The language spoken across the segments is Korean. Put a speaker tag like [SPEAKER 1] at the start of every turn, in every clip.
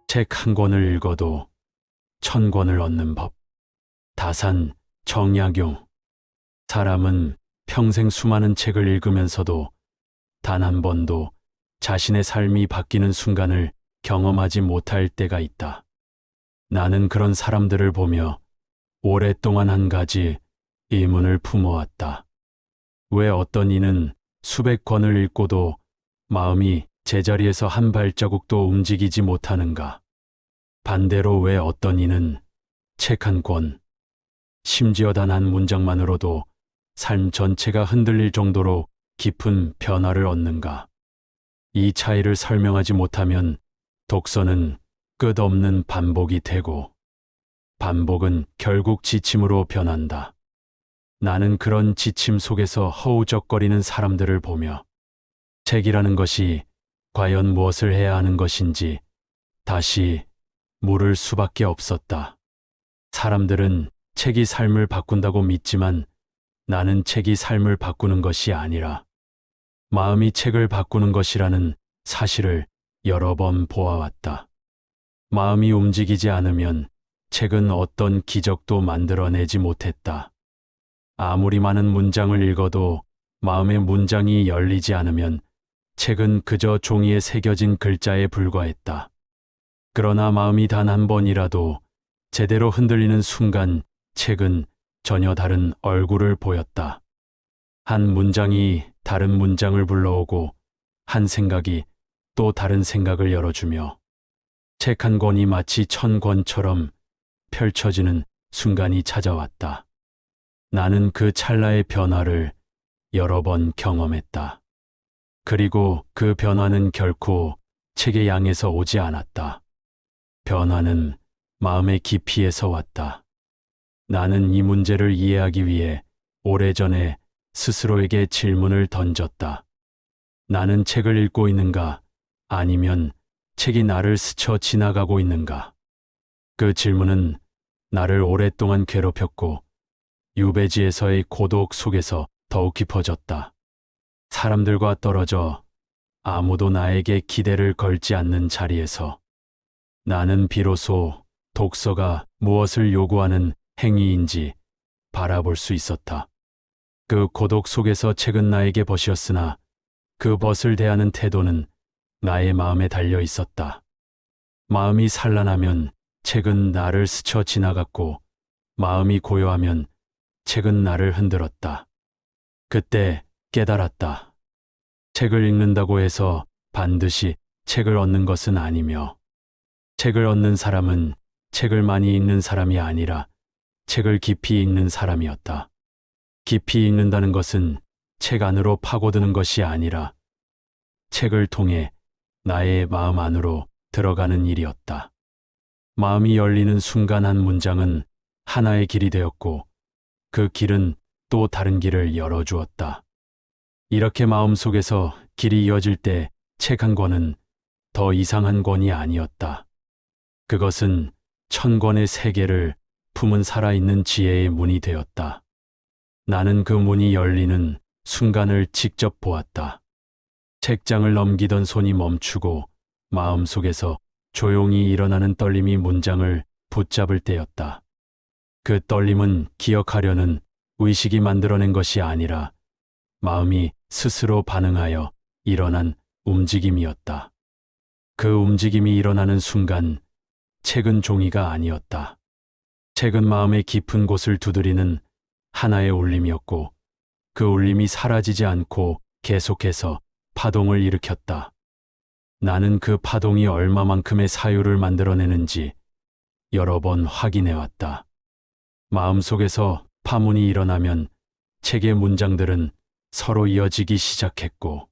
[SPEAKER 1] 책 한 권을 읽어도 1000권을 얻는 법. 다산 정약용. 사람은 평생 수많은 책을 읽으면서도 단 한 번도 자신의 삶이 바뀌는 순간을 경험하지 못할 때가 있다. 나는 그런 사람들을 보며 오랫동안 한 가지 의문을 품어왔다. 왜 어떤 이는 수백 권을 읽고도 마음이 제자리에서 한 발자국도 움직이지 못하는가? 반대로 왜 어떤 이는 책 한 권, 심지어 단 한 문장만으로도 삶 전체가 흔들릴 정도로 깊은 변화를 얻는가? 이 차이를 설명하지 못하면 독서는 끝없는 반복이 되고 반복은 결국 지침으로 변한다. 나는 그런 지침 속에서 허우적거리는 사람들을 보며 책이라는 것이 과연 무엇을 해야 하는 것인지 다시 물을 수밖에 없었다. 사람들은 책이 삶을 바꾼다고 믿지만 나는 책이 삶을 바꾸는 것이 아니라 마음이 책을 바꾸는 것이라는 사실을 여러 번 보아왔다. 마음이 움직이지 않으면 책은 어떤 기적도 만들어내지 못했다. 아무리 많은 문장을 읽어도 마음의 문장이 열리지 않으면 책은 그저 종이에 새겨진 글자에 불과했다. 그러나 마음이 단 한 번이라도 제대로 흔들리는 순간 책은 전혀 다른 얼굴을 보였다. 한 문장이 다른 문장을 불러오고 한 생각이 또 다른 생각을 열어주며 책 한 권이 마치 1000권처럼 펼쳐지는 순간이 찾아왔다. 나는 그 찰나의 변화를 여러 번 경험했다. 그리고 그 변화는 결코 책의 양에서 오지 않았다. 변화는 마음의 깊이에서 왔다. 나는 이 문제를 이해하기 위해 오래전에 스스로에게 질문을 던졌다. 나는 책을 읽고 있는가? 아니면 책이 나를 스쳐 지나가고 있는가? 그 질문은 나를 오랫동안 괴롭혔고 유배지에서의 고독 속에서 더욱 깊어졌다. 사람들과 떨어져 아무도 나에게 기대를 걸지 않는 자리에서 나는 비로소 독서가 무엇을 요구하는 행위인지 바라볼 수 있었다. 그 고독 속에서 책은 나에게 벗이었으나 그 벗을 대하는 태도는 나의 마음에 달려 있었다. 마음이 산란하면 책은 나를 스쳐 지나갔고 마음이 고요하면 책은 나를 흔들었다. 그때 깨달았다. 책을 읽는다고 해서 반드시 책을 얻는 것은 아니며 책을 얻는 사람은 책을 많이 읽는 사람이 아니라 책을 깊이 읽는 사람이었다. 깊이 읽는다는 것은 책 안으로 파고드는 것이 아니라 책을 통해 나의 마음 안으로 들어가는 일이었다. 마음이 열리는 순간 한 문장은 하나의 길이 되었고 그 길은 또 다른 길을 열어주었다. 이렇게 마음속에서 길이 이어질 때 책 한 권은 더 이상한 권이 아니었다. 그것은 1000권의 세계를 품은 살아있는 지혜의 문이 되었다. 나는 그 문이 열리는 순간을 직접 보았다. 책장을 넘기던 손이 멈추고 마음속에서 조용히 일어나는 떨림이 문장을 붙잡을 때였다. 그 떨림은 기억하려는 의식이 만들어낸 것이 아니라 마음이 스스로 반응하여 일어난 움직임이었다. 그 움직임이 일어나는 순간 책은 종이가 아니었다. 책은 마음의 깊은 곳을 두드리는 하나의 울림이었고 그 울림이 사라지지 않고 계속해서 파동을 일으켰다. 나는 그 파동이 얼마만큼의 사유를 만들어내는지 여러 번 확인해왔다. 마음속에서 파문이 일어나면 책의 문장들은 서로 이어지기 시작했고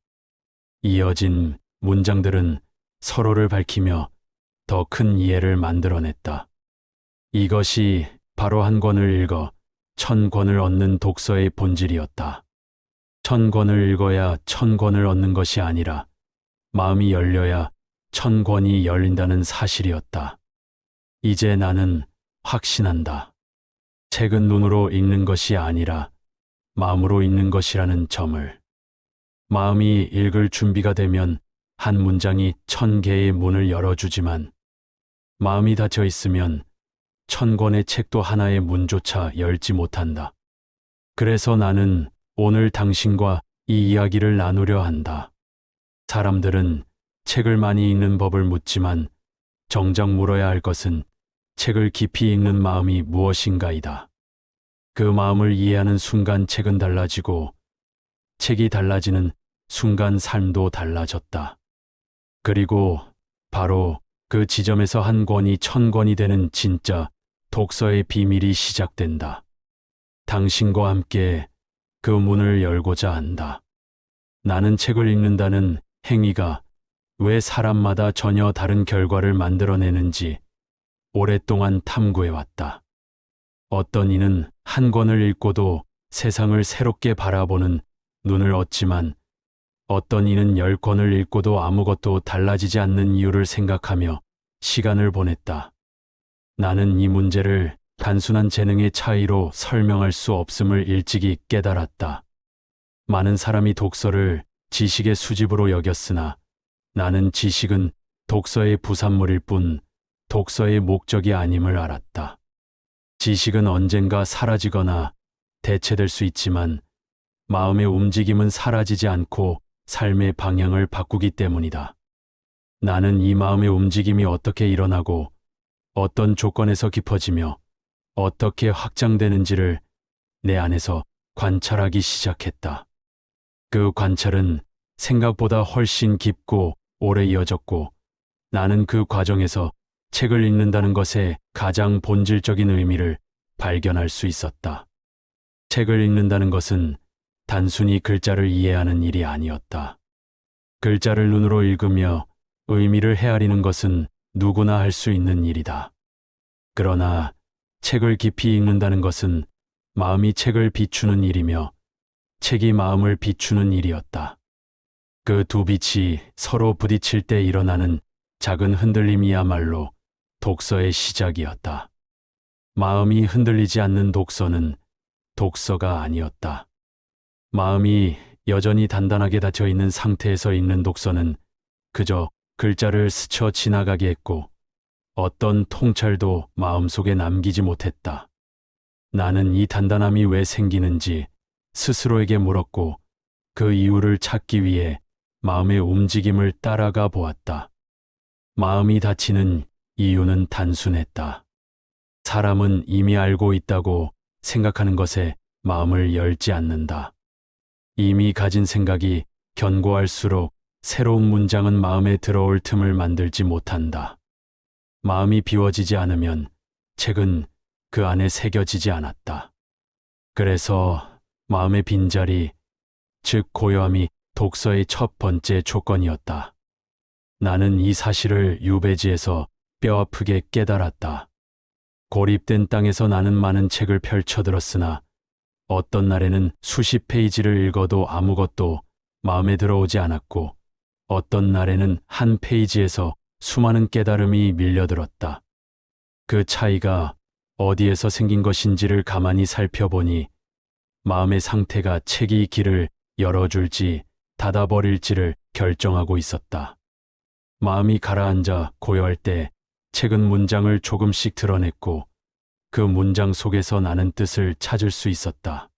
[SPEAKER 1] 이어진 문장들은 서로를 밝히며 더 큰 이해를 만들어냈다. 이것이 바로 한 권을 읽어 1000권을 얻는 독서의 본질이었다. 1000권을 읽어야 1000권을 얻는 것이 아니라 마음이 열려야 1000권이 열린다는 사실이었다. 이제 나는 확신한다. 책은 눈으로 읽는 것이 아니라 마음으로 읽는 것이라는 점을. 마음이 읽을 준비가 되면 한 문장이 1000개의 문을 열어주지만 마음이 닫혀 있으면 1000권의 책도 하나의 문조차 열지 못한다. 그래서 나는 오늘 당신과 이 이야기를 나누려 한다. 사람들은 책을 많이 읽는 법을 묻지만 정작 물어야 할 것은 책을 깊이 읽는 마음이 무엇인가이다. 그 마음을 이해하는 순간 책은 달라지고 책이 달라지는 순간 삶도 달라졌다. 그리고 바로 그 지점에서 한 권이 1000권이 되는 진짜 독서의 비밀이 시작된다. 당신과 함께 그 문을 열고자 한다. 나는 책을 읽는다는 행위가 왜 사람마다 전혀 다른 결과를 만들어내는지 오랫동안 탐구해왔다. 어떤 이는 한 권을 읽고도 세상을 새롭게 바라보는 눈을 얻지만 어떤 이는 10권을 읽고도 아무것도 달라지지 않는 이유를 생각하며 시간을 보냈다. 나는 이 문제를 단순한 재능의 차이로 설명할 수 없음을 일찍이 깨달았다. 많은 사람이 독서를 지식의 수집으로 여겼으나 나는 지식은 독서의 부산물일 뿐 독서의 목적이 아님을 알았다. 지식은 언젠가 사라지거나 대체될 수 있지만 마음의 움직임은 사라지지 않고 삶의 방향을 바꾸기 때문이다. 나는 이 마음의 움직임이 어떻게 일어나고 어떤 조건에서 깊어지며 어떻게 확장되는지를 내 안에서 관찰하기 시작했다. 그 관찰은 생각보다 훨씬 깊고 오래 이어졌고 나는 그 과정에서 책을 읽는다는 것의 가장 본질적인 의미를 발견할 수 있었다. 책을 읽는다는 것은 단순히 글자를 이해하는 일이 아니었다. 글자를 눈으로 읽으며 의미를 헤아리는 것은 누구나 할 수 있는 일이다. 그러나 책을 깊이 읽는다는 것은 마음이 책을 비추는 일이며 책이 마음을 비추는 일이었다. 그 두 빛이 서로 부딪힐 때 일어나는 작은 흔들림이야말로 독서의 시작이었다. 마음이 흔들리지 않는 독서는 독서가 아니었다. 마음이 여전히 단단하게 닫혀 있는 상태에서 읽는 독서는 그저 글자를 스쳐 지나가게 했고 어떤 통찰도 마음속에 남기지 못했다. 나는 이 단단함이 왜 생기는지 스스로에게 물었고 그 이유를 찾기 위해 마음의 움직임을 따라가 보았다. 마음이 닫히는 이유는 단순했다. 사람은 이미 알고 있다고 생각하는 것에 마음을 열지 않는다. 이미 가진 생각이 견고할수록 새로운 문장은 마음에 들어올 틈을 만들지 못한다. 마음이 비워지지 않으면 책은 그 안에 새겨지지 않았다. 그래서 마음의 빈자리, 즉 고요함이 독서의 첫 번째 조건이었다. 나는 이 사실을 유배지에서 뼈아프게 깨달았다. 고립된 땅에서 나는 많은 책을 펼쳐들었으나 어떤 날에는 수십 페이지를 읽어도 아무것도 마음에 들어오지 않았고 어떤 날에는 한 페이지에서 수많은 깨달음이 밀려들었다. 그 차이가 어디에서 생긴 것인지를 가만히 살펴보니 마음의 상태가 책이 길을 열어줄지 닫아버릴지를 결정하고 있었다. 마음이 가라앉아 고요할 때 책은 문장을 조금씩 드러냈고 그 문장 속에서 나는 뜻을 찾을 수 있었다.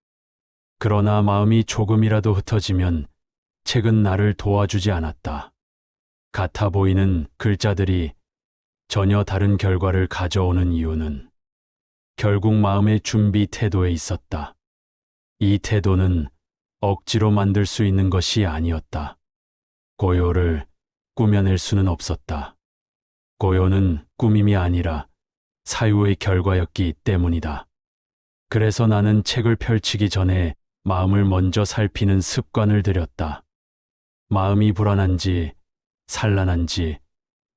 [SPEAKER 1] 그러나 마음이 조금이라도 흩어지면 책은 나를 도와주지 않았다. 같아 보이는 글자들이 전혀 다른 결과를 가져오는 이유는 결국 마음의 준비 태도에 있었다. 이 태도는 억지로 만들 수 있는 것이 아니었다. 고요를 꾸며낼 수는 없었다. 고요는 꾸밈이 아니라 사유의 결과였기 때문이다. 그래서 나는 책을 펼치기 전에 마음을 먼저 살피는 습관을 들였다. 마음이 불안한지, 산란한지,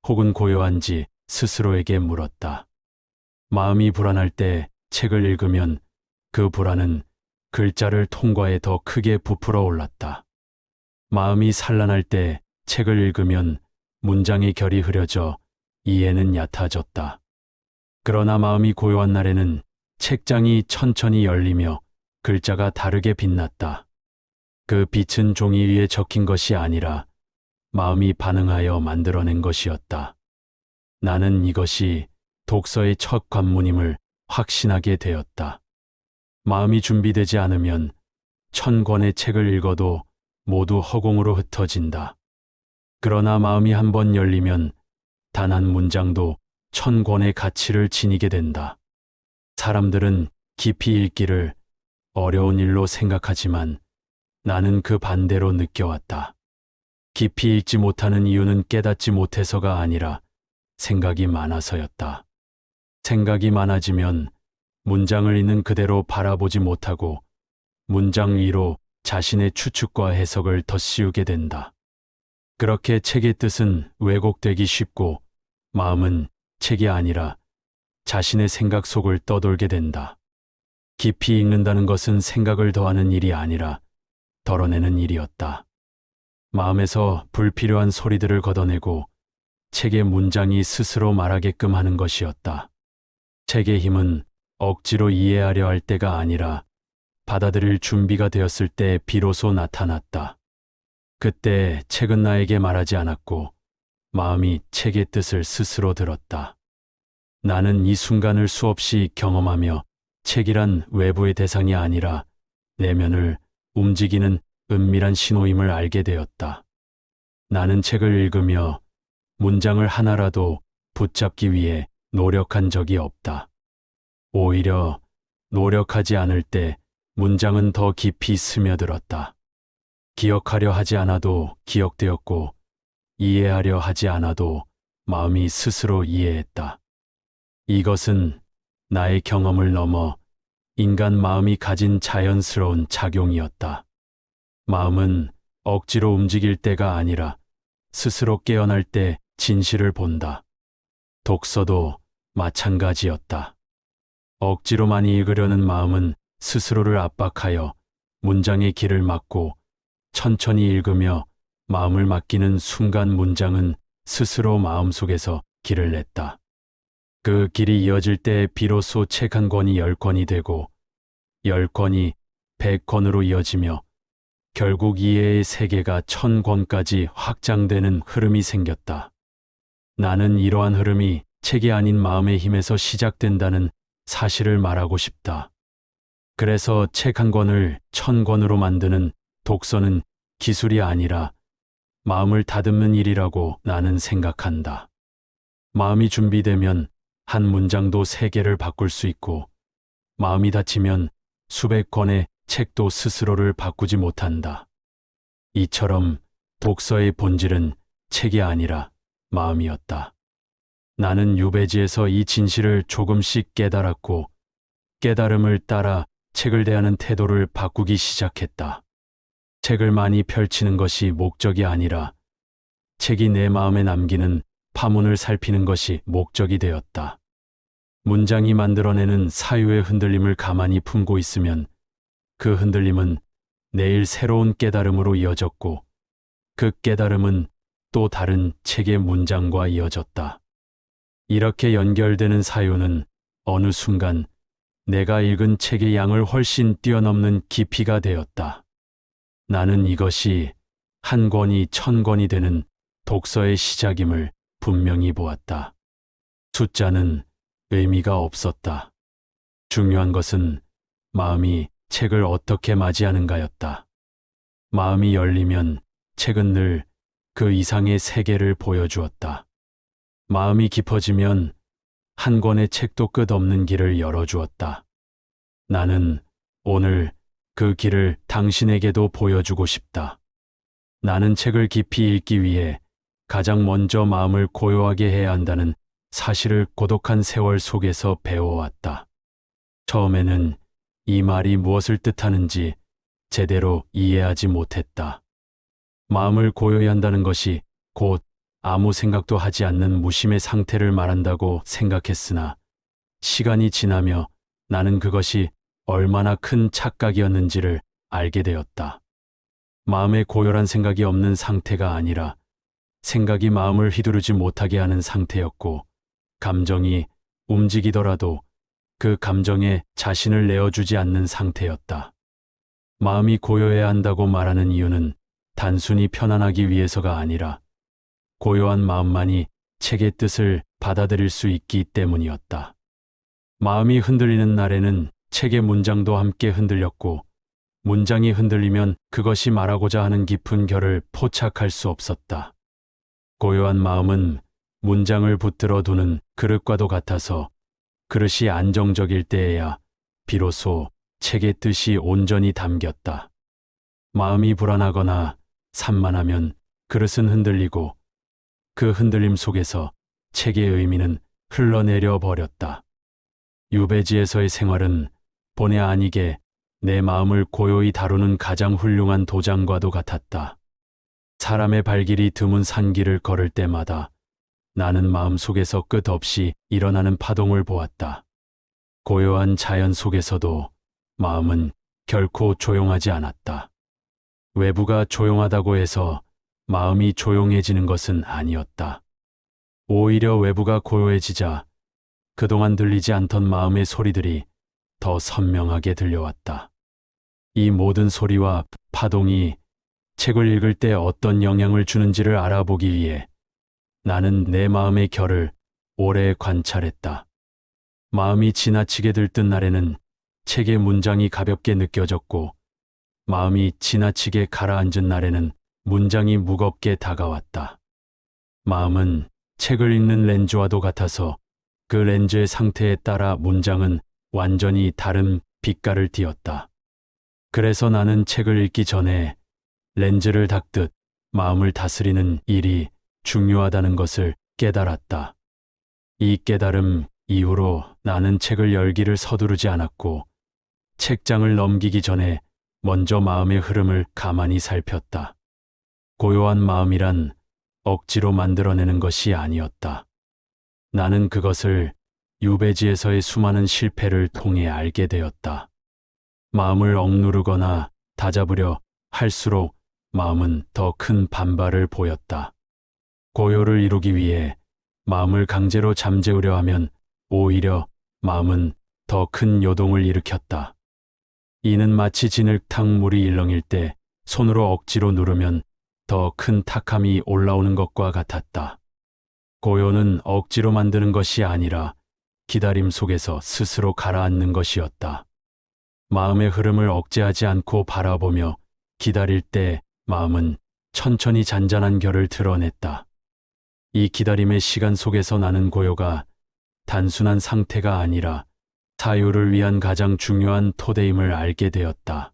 [SPEAKER 1] 혹은 고요한지 스스로에게 물었다. 마음이 불안할 때 책을 읽으면 그 불안은 글자를 통과해 더 크게 부풀어 올랐다. 마음이 산란할 때 책을 읽으면 문장의 결이 흐려져 이해는 얕아졌다. 그러나 마음이 고요한 날에는 책장이 천천히 열리며 글자가 다르게 빛났다. 그 빛은 종이 위에 적힌 것이 아니라 마음이 반응하여 만들어낸 것이었다. 나는 이것이 독서의 첫 관문임을 확신하게 되었다. 마음이 준비되지 않으면 1000권의 책을 읽어도 모두 허공으로 흩어진다. 그러나 마음이 한번 열리면 단 한 문장도 1000권의 가치를 지니게 된다. 사람들은 깊이 읽기를 어려운 일로 생각하지만 나는 그 반대로 느껴왔다. 깊이 읽지 못하는 이유는 깨닫지 못해서가 아니라 생각이 많아서였다. 생각이 많아지면 문장을 있는 그대로 바라보지 못하고 문장 위로 자신의 추측과 해석을 덧씌우게 된다. 그렇게 책의 뜻은 왜곡되기 쉽고 마음은 책이 아니라 자신의 생각 속을 떠돌게 된다. 깊이 읽는다는 것은 생각을 더하는 일이 아니라 덜어내는 일이었다. 마음에서 불필요한 소리들을 걷어내고 책의 문장이 스스로 말하게끔 하는 것이었다. 책의 힘은 억지로 이해하려 할 때가 아니라 받아들일 준비가 되었을 때 비로소 나타났다. 그때 책은 나에게 말하지 않았고 마음이 책의 뜻을 스스로 들었다. 나는 이 순간을 수없이 경험하며 책이란 외부의 대상이 아니라 내면을 움직이는 은밀한 신호임을 알게 되었다. 나는 책을 읽으며 문장을 하나라도 붙잡기 위해 노력한 적이 없다. 오히려 노력하지 않을 때 문장은 더 깊이 스며들었다. 기억하려 하지 않아도 기억되었고 이해하려 하지 않아도 마음이 스스로 이해했다. 이것은 나의 경험을 넘어 인간 마음이 가진 자연스러운 작용이었다. 마음은 억지로 움직일 때가 아니라 스스로 깨어날 때 진실을 본다. 독서도 마찬가지였다. 억지로 많이 읽으려는 마음은 스스로를 압박하여 문장의 길을 막고 천천히 읽으며 마음을 맡기는 순간 문장은 스스로 마음속에서 길을 냈다. 그 길이 이어질 때 비로소 책 한 권이 10권이 되고 10권이 100권으로 이어지며 결국 이해의 세계가 1000권까지 확장되는 흐름이 생겼다. 나는 이러한 흐름이 책이 아닌 마음의 힘에서 시작된다는 사실을 말하고 싶다. 그래서 책 한 권을 1000권으로 만드는 독서는 기술이 아니라 마음을 다듬는 일이라고 나는 생각한다. 마음이 준비되면 한 문장도 세계를 바꿀 수 있고 마음이 닫히면 수백 권의 책도 스스로를 바꾸지 못한다. 이처럼 독서의 본질은 책이 아니라 마음이었다. 나는 유배지에서 이 진실을 조금씩 깨달았고 깨달음을 따라 책을 대하는 태도를 바꾸기 시작했다. 책을 많이 펼치는 것이 목적이 아니라 책이 내 마음에 남기는 파문을 살피는 것이 목적이 되었다. 문장이 만들어내는 사유의 흔들림을 가만히 품고 있으면 그 흔들림은 내일 새로운 깨달음으로 이어졌고 그 깨달음은 또 다른 책의 문장과 이어졌다. 이렇게 연결되는 사유는 어느 순간 내가 읽은 책의 양을 훨씬 뛰어넘는 깊이가 되었다. 나는 이것이 한 권이 1000권이 되는 독서의 시작임을 분명히 보았다. 숫자는 의미가 없었다. 중요한 것은 마음이 책을 어떻게 맞이하는가였다. 마음이 열리면 책은 늘 그 이상의 세계를 보여주었다. 마음이 깊어지면 한 권의 책도 끝없는 길을 열어주었다. 나는 오늘 그 길을 당신에게도 보여주고 싶다. 나는 책을 깊이 읽기 위해 가장 먼저 마음을 고요하게 해야 한다는 사실을 고독한 세월 속에서 배워왔다. 처음에는 이 말이 무엇을 뜻하는지 제대로 이해하지 못했다. 마음을 고요히 한다는 것이 곧 아무 생각도 하지 않는 무심의 상태를 말한다고 생각했으나 시간이 지나며 나는 그것이 얼마나 큰 착각이었는지를 알게 되었다. 마음에 고요한 생각이 없는 상태가 아니라 생각이 마음을 휘두르지 못하게 하는 상태였고 감정이 움직이더라도 그 감정에 자신을 내어주지 않는 상태였다. 마음이 고요해야 한다고 말하는 이유는 단순히 편안하기 위해서가 아니라 고요한 마음만이 책의 뜻을 받아들일 수 있기 때문이었다. 마음이 흔들리는 날에는 책의 문장도 함께 흔들렸고, 문장이 흔들리면 그것이 말하고자 하는 깊은 결을 포착할 수 없었다. 고요한 마음은 문장을 붙들어 두는 그릇과도 같아서 그릇이 안정적일 때에야 비로소 책의 뜻이 온전히 담겼다. 마음이 불안하거나 산만하면 그릇은 흔들리고 그 흔들림 속에서 책의 의미는 흘러내려 버렸다. 유배지에서의 생활은 본의 아니게 내 마음을 고요히 다루는 가장 훌륭한 도장과도 같았다. 사람의 발길이 드문 산길을 걸을 때마다 나는 마음 속에서 끝없이 일어나는 파동을 보았다. 고요한 자연 속에서도 마음은 결코 조용하지 않았다. 외부가 조용하다고 해서 마음이 조용해지는 것은 아니었다. 오히려 외부가 고요해지자 그동안 들리지 않던 마음의 소리들이 더 선명하게 들려왔다. 이 모든 소리와 파동이 책을 읽을 때 어떤 영향을 주는지를 알아보기 위해 나는 내 마음의 결을 오래 관찰했다. 마음이 지나치게 들뜬 날에는 책의 문장이 가볍게 느껴졌고, 마음이 지나치게 가라앉은 날에는 문장이 무겁게 다가왔다. 마음은 책을 읽는 렌즈와도 같아서 그 렌즈의 상태에 따라 문장은 완전히 다른 빛깔을 띠었다. 그래서 나는 책을 읽기 전에 렌즈를 닦듯 마음을 다스리는 일이 중요하다는 것을 깨달았다. 이 깨달음 이후로 나는 책을 열기를 서두르지 않았고, 책장을 넘기기 전에 먼저 마음의 흐름을 가만히 살폈다. 고요한 마음이란 억지로 만들어내는 것이 아니었다. 나는 그것을 유배지에서의 수많은 실패를 통해 알게 되었다. 마음을 억누르거나 다잡으려 할수록 마음은 더 큰 반발을 보였다. 고요를 이루기 위해 마음을 강제로 잠재우려 하면 오히려 마음은 더 큰 요동을 일으켰다. 이는 마치 진흙탕 물이 일렁일 때 손으로 억지로 누르면 더 큰 탁함이 올라오는 것과 같았다. 고요는 억지로 만드는 것이 아니라 기다림 속에서 스스로 가라앉는 것이었다. 마음의 흐름을 억제하지 않고 바라보며 기다릴 때 마음은 천천히 잔잔한 결을 드러냈다. 이 기다림의 시간 속에서 나는 고요가 단순한 상태가 아니라 사유를 위한 가장 중요한 토대임을 알게 되었다.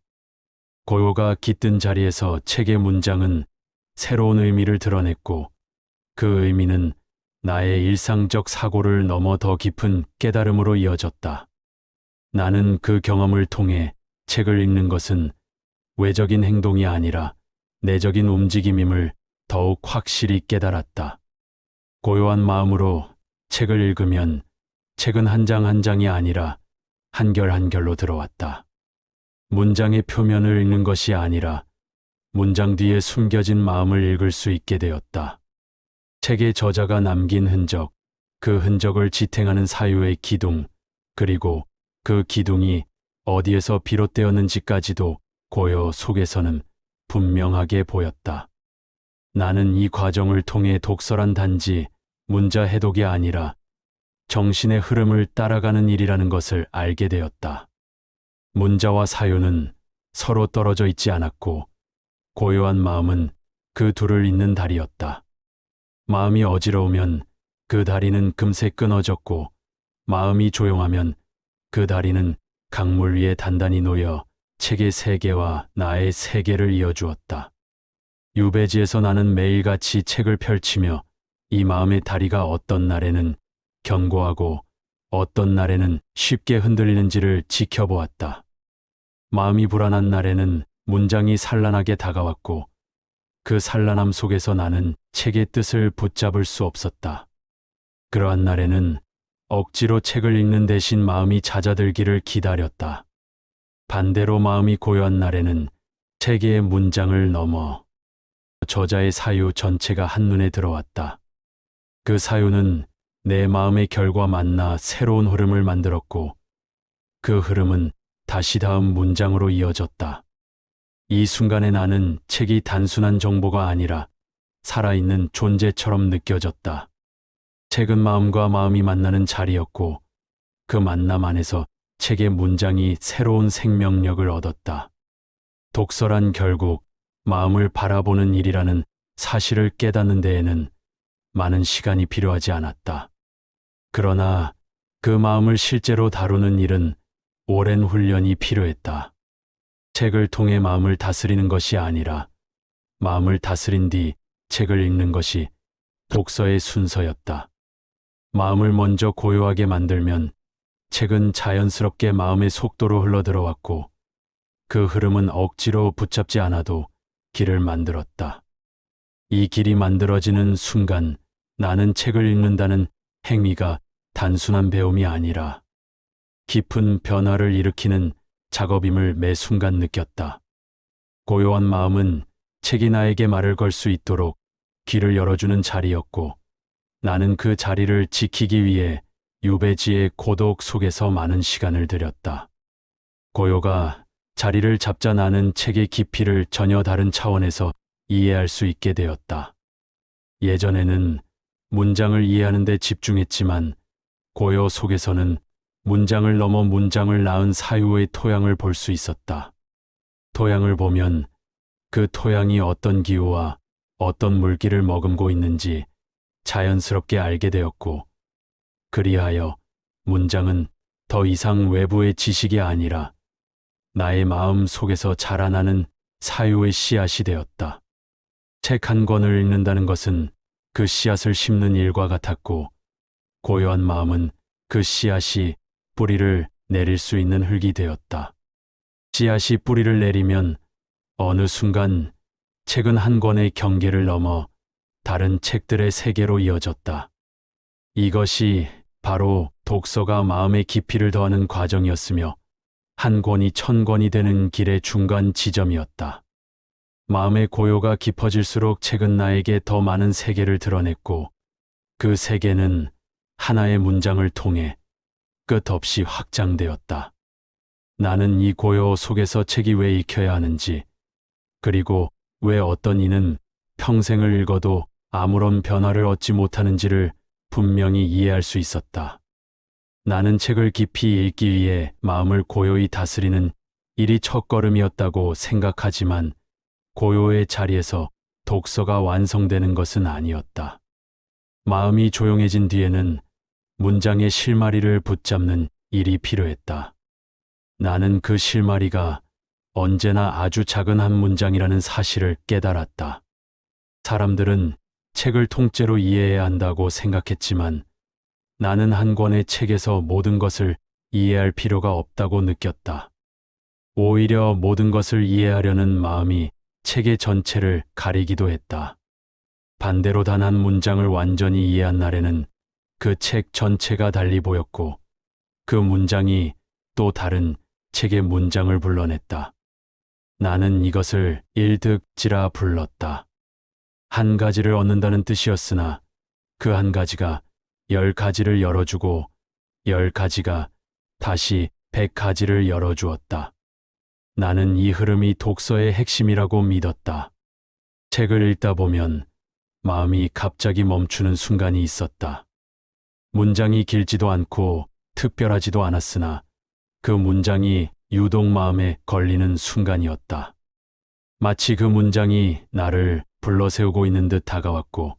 [SPEAKER 1] 고요가 깃든 자리에서 책의 문장은 새로운 의미를 드러냈고, 그 의미는 나의 일상적 사고를 넘어 더 깊은 깨달음으로 이어졌다. 나는 그 경험을 통해 책을 읽는 것은 외적인 행동이 아니라 내적인 움직임임을 더욱 확실히 깨달았다. 고요한 마음으로 책을 읽으면 책은 한 장 한 장이 아니라 한결 한결로 들어왔다. 문장의 표면을 읽는 것이 아니라 문장 뒤에 숨겨진 마음을 읽을 수 있게 되었다. 책의 저자가 남긴 흔적, 그 흔적을 지탱하는 사유의 기둥, 그리고 그 기둥이 어디에서 비롯되었는지까지도 고요 속에서는 분명하게 보였다. 나는 이 과정을 통해 독서란 단지 문자 해독이 아니라 정신의 흐름을 따라가는 일이라는 것을 알게 되었다. 문자와 사유는 서로 떨어져 있지 않았고, 고요한 마음은 그 둘을 잇는 다리였다. 마음이 어지러우면 그 다리는 금세 끊어졌고, 마음이 조용하면 그 다리는 강물 위에 단단히 놓여 책의 세계와 나의 세계를 이어주었다. 유배지에서 나는 매일같이 책을 펼치며 이 마음의 다리가 어떤 날에는 견고하고 어떤 날에는 쉽게 흔들리는지를 지켜보았다. 마음이 불안한 날에는 문장이 산란하게 다가왔고, 그 산란함 속에서 나는 책의 뜻을 붙잡을 수 없었다. 그러한 날에는 억지로 책을 읽는 대신 마음이 잦아들기를 기다렸다. 반대로 마음이 고요한 날에는 책의 문장을 넘어 저자의 사유 전체가 한눈에 들어왔다. 그 사유는 내 마음의 결과 만나 새로운 흐름을 만들었고, 그 흐름은 다시 다음 문장으로 이어졌다. 이 순간에 나는 책이 단순한 정보가 아니라 살아있는 존재처럼 느껴졌다. 책은 마음과 마음이 만나는 자리였고 그 만남 안에서 책의 문장이 새로운 생명력을 얻었다. 독서란 결국 마음을 바라보는 일이라는 사실을 깨닫는 데에는 많은 시간이 필요하지 않았다. 그러나 그 마음을 실제로 다루는 일은 오랜 훈련이 필요했다. 책을 통해 마음을 다스리는 것이 아니라 마음을 다스린 뒤 책을 읽는 것이 독서의 순서였다. 마음을 먼저 고요하게 만들면 책은 자연스럽게 마음의 속도로 흘러들어왔고 그 흐름은 억지로 붙잡지 않아도 길을 만들었다. 이 길이 만들어지는 순간 나는 책을 읽는다는 행위가 단순한 배움이 아니라 깊은 변화를 일으키는 작업임을 매 순간 느꼈다. 고요한 마음은 책이 나에게 말을 걸 수 있도록 길을 열어주는 자리였고 나는 그 자리를 지키기 위해 유배지의 고독 속에서 많은 시간을 들였다. 고요가 자리를 잡자 나는 책의 깊이를 전혀 다른 차원에서 이해할 수 있게 되었다. 예전에는 문장을 이해하는 데 집중했지만 고요 속에서는 문장을 넘어 문장을 낳은 사유의 토양을 볼 수 있었다. 토양을 보면 그 토양이 어떤 기후와 어떤 물기를 머금고 있는지 자연스럽게 알게 되었고, 그리하여 문장은 더 이상 외부의 지식이 아니라 나의 마음 속에서 자라나는 사유의 씨앗이 되었다. 책 한 권을 읽는다는 것은 그 씨앗을 심는 일과 같았고, 고요한 마음은 그 씨앗이 뿌리를 내릴 수 있는 흙이 되었다. 씨앗이 뿌리를 내리면 어느 순간 책은 한 권의 경계를 넘어 다른 책들의 세계로 이어졌다. 이것이 바로 독서가 마음의 깊이를 더하는 과정이었으며 한 권이 천 권이 되는 길의 중간 지점이었다. 마음의 고요가 깊어질수록 책은 나에게 더 많은 세계를 드러냈고 그 세계는 하나의 문장을 통해 끝없이 확장되었다. 나는 이 고요 속에서 책이 왜 익혀야 하는지, 그리고 왜 어떤 이는 평생을 읽어도 아무런 변화를 얻지 못하는지를 분명히 이해할 수 있었다. 나는 책을 깊이 읽기 위해 마음을 고요히 다스리는 일이 첫걸음이었다고 생각하지만 고요의 자리에서 독서가 완성되는 것은 아니었다. 마음이 조용해진 뒤에는 문장의 실마리를 붙잡는 일이 필요했다. 나는 그 실마리가 언제나 아주 작은 한 문장이라는 사실을 깨달았다. 사람들은 책을 통째로 이해해야 한다고 생각했지만 나는 한 권의 책에서 모든 것을 이해할 필요가 없다고 느꼈다. 오히려 모든 것을 이해하려는 마음이 책의 전체를 가리기도 했다. 반대로 단 한 문장을 완전히 이해한 날에는 그 책 전체가 달리 보였고 그 문장이 또 다른 책의 문장을 불러냈다. 나는 이것을 일득지라 불렀다. 한 가지를 얻는다는 뜻이었으나 그 한 가지가 10가지를 열어주고 10가지가 다시 100가지를 열어주었다. 나는 이 흐름이 독서의 핵심이라고 믿었다. 책을 읽다 보면 마음이 갑자기 멈추는 순간이 있었다. 문장이 길지도 않고 특별하지도 않았으나 그 문장이 유독 마음에 걸리는 순간이었다. 마치 그 문장이 나를 불러세우고 있는 듯 다가왔고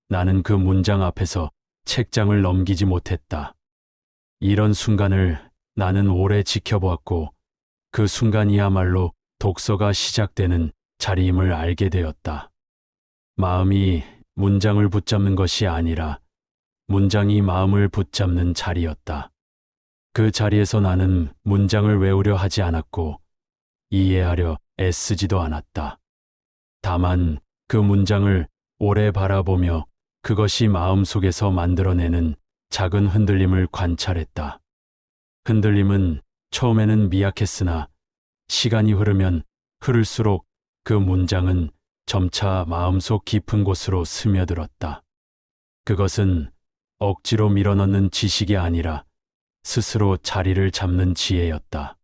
[SPEAKER 1] 나는 그 문장 앞에서 책장을 넘기지 못했다. 이런 순간을 나는 오래 지켜보았고 그 순간이야말로 독서가 시작되는 자리임을 알게 되었다. 마음이 문장을 붙잡는 것이 아니라 문장이 마음을 붙잡는 자리였다. 그 자리에서 나는 문장을 외우려 하지 않았고 이해하려 애쓰지도 않았다. 다만 그 문장을 오래 바라보며 그것이 마음속에서 만들어내는 작은 흔들림을 관찰했다. 흔들림은 처음에는 미약했으나 시간이 흐르면 흐를수록 그 문장은 점차 마음속 깊은 곳으로 스며들었다. 그것은 억지로 밀어넣는 지식이 아니라 스스로 자리를 잡는 지혜였다.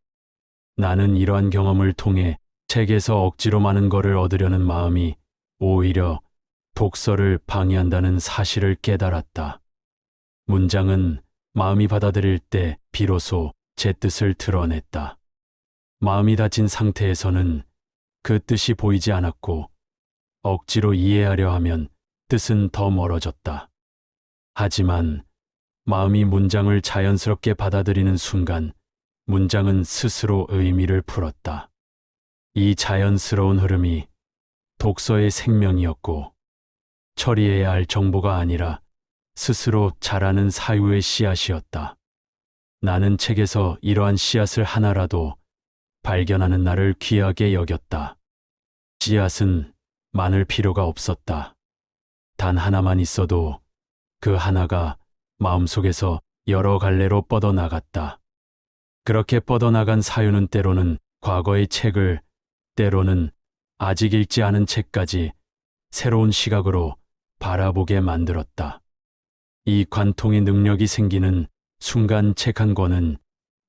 [SPEAKER 1] 나는 이러한 경험을 통해 책에서 억지로 많은 것을 얻으려는 마음이 오히려 독서를 방해한다는 사실을 깨달았다. 문장은 마음이 받아들일 때 비로소 제 뜻을 드러냈다. 마음이 닫힌 상태에서는 그 뜻이 보이지 않았고 억지로 이해하려 하면 뜻은 더 멀어졌다. 하지만 마음이 문장을 자연스럽게 받아들이는 순간 문장은 스스로 의미를 풀었다. 이 자연스러운 흐름이 독서의 생명이었고 처리해야 할 정보가 아니라 스스로 자라는 사유의 씨앗이었다. 나는 책에서 이러한 씨앗을 하나라도 발견하는 날을 귀하게 여겼다. 씨앗은 많을 필요가 없었다. 단 하나만 있어도 그 하나가 마음속에서 여러 갈래로 뻗어나갔다. 그렇게 뻗어나간 사유는 때로는 과거의 책을, 때로는 아직 읽지 않은 책까지 새로운 시각으로 바라보게 만들었다. 이 관통의 능력이 생기는 순간 책 한 권은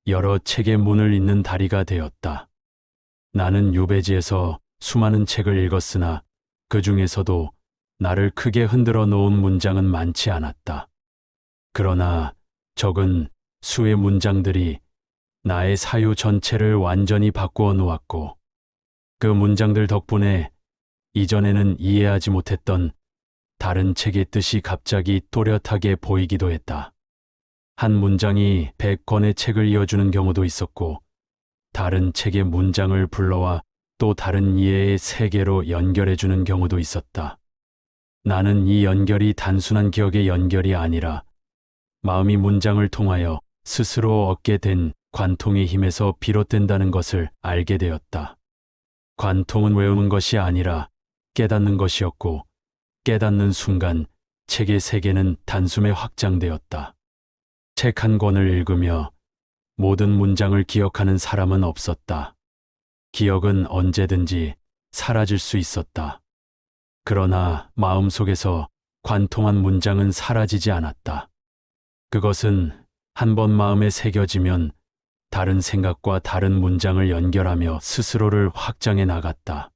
[SPEAKER 1] 여러 책의 문을 잇는 다리가 되었다. 나는 유배지에서 수많은 책을 읽었으나 그 중에서도 나를 크게 흔들어 놓은 문장은 많지 않았다. 그러나 적은 수의 문장들이 나의 사유 전체를 완전히 바꾸어 놓았고 그 문장들 덕분에 이전에는 이해하지 못했던 다른 책의 뜻이 갑자기 또렷하게 보이기도 했다. 한 문장이 100권의 책을 이어주는 경우도 있었고 다른 책의 문장을 불러와 또 다른 이해의 세계로 연결해주는 경우도 있었다. 나는 이 연결이 단순한 기억의 연결이 아니라 마음이 문장을 통하여 스스로 얻게 된 관통의 힘에서 비롯된다는 것을 알게 되었다. 관통은 외우는 것이 아니라 깨닫는 것이었고 깨닫는 순간 책의 세계는 단숨에 확장되었다. 책 한 권을 읽으며 모든 문장을 기억하는 사람은 없었다. 기억은 언제든지 사라질 수 있었다. 그러나 마음속에서 관통한 문장은 사라지지 않았다. 그것은 한 번 마음에 새겨지면 다른 생각과 다른 문장을 연결하며 스스로를 확장해 나갔다.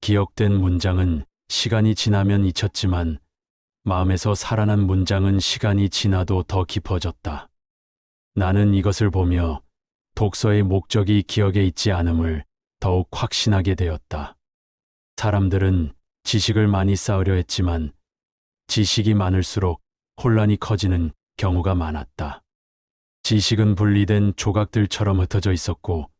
[SPEAKER 1] 기억된 문장은 시간이 지나면 잊혔지만 마음에서 살아난 문장은 시간이 지나도 더 깊어졌다. 나는 이것을 보며 독서의 목적이 기억에 있지 않음을 더욱 확신하게 되었다. 사람들은 지식을 많이 쌓으려 했지만 지식이 많을수록 혼란이 커지는 경우가 많았다. 지식은 분리된 조각들처럼 흩어져 있었고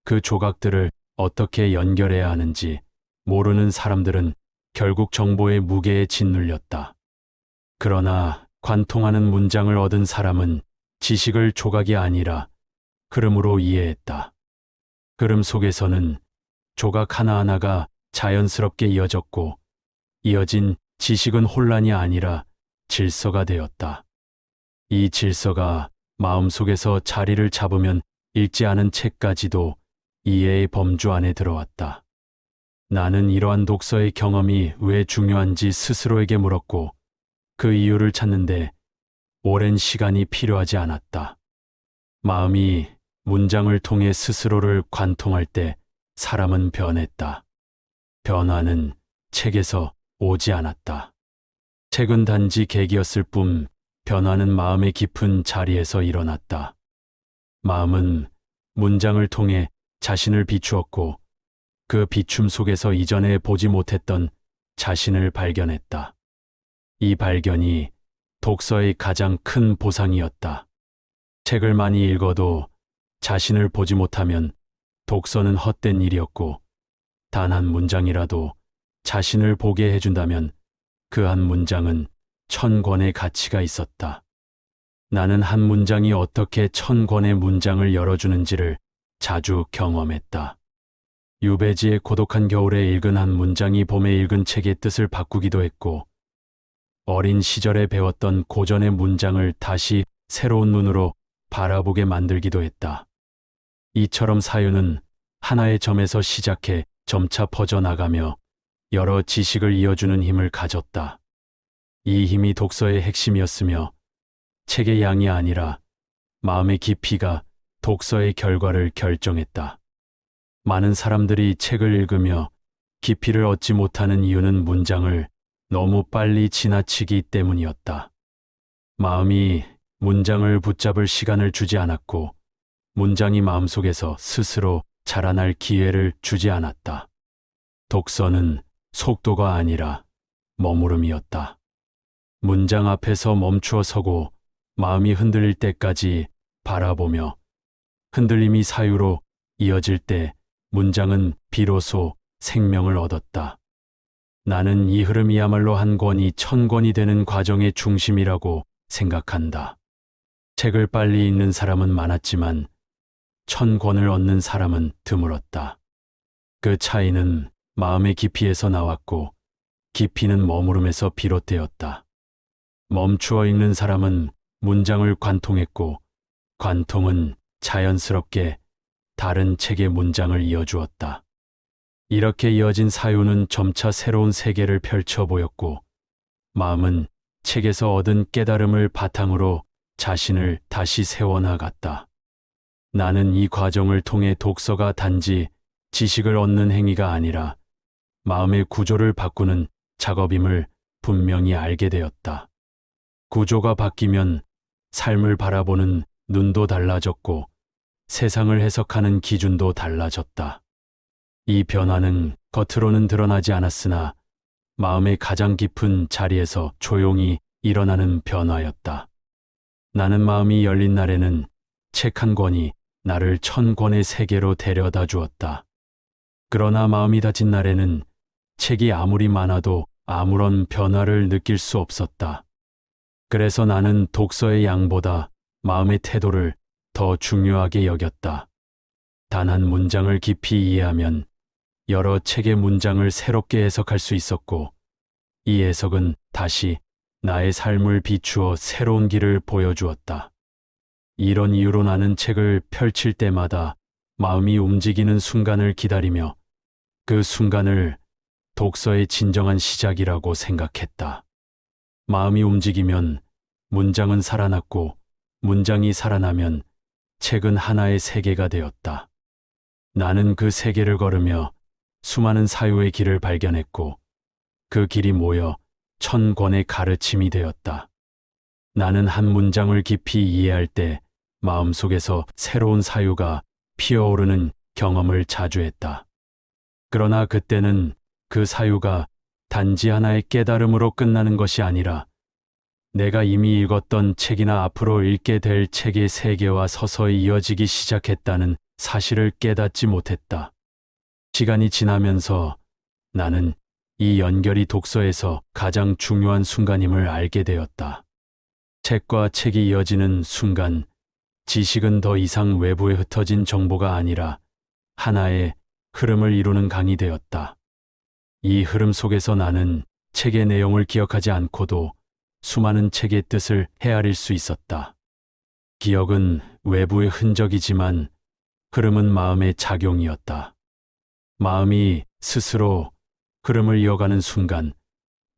[SPEAKER 1] 그 조각들을 어떻게 연결해야 하는지 모르는 사람들은 결국 정보의 무게에 짓눌렸다. 그러나 관통하는 문장을 얻은 사람은 지식을 조각이 아니라 흐름으로 이해했다. 흐름 속에서는 조각 하나하나가 자연스럽게 이어졌고 이어진 지식은 혼란이 아니라 질서가 되었다. 이 질서가 마음속에서 자리를 잡으면 읽지 않은 책까지도 이해의 범주 안에 들어왔다. 나는 이러한 독서의 경험이 왜 중요한지 스스로에게 물었고 그 이유를 찾는데 오랜 시간이 필요하지 않았다. 마음이 문장을 통해 스스로를 관통할 때 사람은 변했다. 변화는 책에서 오지 않았다. 책은 단지 계기였을 뿐 변화는 마음의 깊은 자리에서 일어났다. 마음은 문장을 통해 자신을 비추었고 그 비춤 속에서 이전에 보지 못했던 자신을 발견했다. 이 발견이 독서의 가장 큰 보상이었다. 책을 많이 읽어도 자신을 보지 못하면 독서는 헛된 일이었고 단 한 문장이라도 자신을 보게 해준다면 그 한 문장은 1000권의 가치가 있었다. 나는 한 문장이 어떻게 1000권의 문장을 열어주는지를 자주 경험했다. 유배지의 고독한 겨울에 읽은 한 문장이 봄에 읽은 책의 뜻을 바꾸기도 했고 어린 시절에 배웠던 고전의 문장을 다시 새로운 눈으로 바라보게 만들기도 했다. 이처럼 사유는 하나의 점에서 시작해 점차 퍼져나가며 여러 지식을 이어주는 힘을 가졌다. 이 힘이 독서의 핵심이었으며 책의 양이 아니라 마음의 깊이가 독서의 결과를 결정했다. 많은 사람들이 책을 읽으며 깊이를 얻지 못하는 이유는 문장을 너무 빨리 지나치기 때문이었다. 마음이 문장을 붙잡을 시간을 주지 않았고, 문장이 마음속에서 스스로 자라날 기회를 주지 않았다. 독서는 속도가 아니라 머무름이었다. 문장 앞에서 멈추어 서고 마음이 흔들릴 때까지 바라보며, 흔들림이 사유로 이어질 때 문장은 비로소 생명을 얻었다. 나는 이 흐름이야말로 한 권이 천 권이 되는 과정의 중심이라고 생각한다. 책을 빨리 읽는 사람은 많았지만 천 권을 얻는 사람은 드물었다. 그 차이는 마음의 깊이에서 나왔고, 깊이는 머무름에서 비롯되었다. 멈추어 읽는 사람은 문장을 관통했고, 관통은 자연스럽게 다른 책의 문장을 이어주었다. 이렇게 이어진 사유는 점차 새로운 세계를 펼쳐 보였고, 마음은 책에서 얻은 깨달음을 바탕으로 자신을 다시 세워나갔다. 나는 이 과정을 통해 독서가 단지 지식을 얻는 행위가 아니라 마음의 구조를 바꾸는 작업임을 분명히 알게 되었다. 구조가 바뀌면 삶을 바라보는 눈도 달라졌고, 세상을 해석하는 기준도 달라졌다. 이 변화는 겉으로는 드러나지 않았으나 마음의 가장 깊은 자리에서 조용히 일어나는 변화였다. 나는 마음이 열린 날에는 책 한 권이 나를 천 권의 세계로 데려다 주었다. 그러나 마음이 닫힌 날에는 책이 아무리 많아도 아무런 변화를 느낄 수 없었다. 그래서 나는 독서의 양보다 마음의 태도를 더 중요하게 여겼다. 단 한 문장을 깊이 이해하면 여러 책의 문장을 새롭게 해석할 수 있었고, 이 해석은 다시 나의 삶을 비추어 새로운 길을 보여주었다. 이런 이유로 나는 책을 펼칠 때마다 마음이 움직이는 순간을 기다리며 그 순간을 독서의 진정한 시작이라고 생각했다. 마음이 움직이면 문장은 살아났고, 문장이 살아나면 책은 하나의 세계가 되었다. 나는 그 세계를 걸으며 수많은 사유의 길을 발견했고, 그 길이 모여 천 권의 가르침이 되었다. 나는 한 문장을 깊이 이해할 때 마음속에서 새로운 사유가 피어오르는 경험을 자주 했다. 그러나 그때는 그 사유가 단지 하나의 깨달음으로 끝나는 것이 아니라 내가 이미 읽었던 책이나 앞으로 읽게 될 책의 세계와 서서히 이어지기 시작했다는 사실을 깨닫지 못했다. 시간이 지나면서 나는 이 연결이 독서에서 가장 중요한 순간임을 알게 되었다. 책과 책이 이어지는 순간, 지식은 더 이상 외부에 흩어진 정보가 아니라 하나의 흐름을 이루는 강이 되었다. 이 흐름 속에서 나는 책의 내용을 기억하지 않고도 수많은 책의 뜻을 헤아릴 수 있었다. 기억은 외부의 흔적이지만 흐름은 마음의 작용이었다. 마음이 스스로 흐름을 이어가는 순간,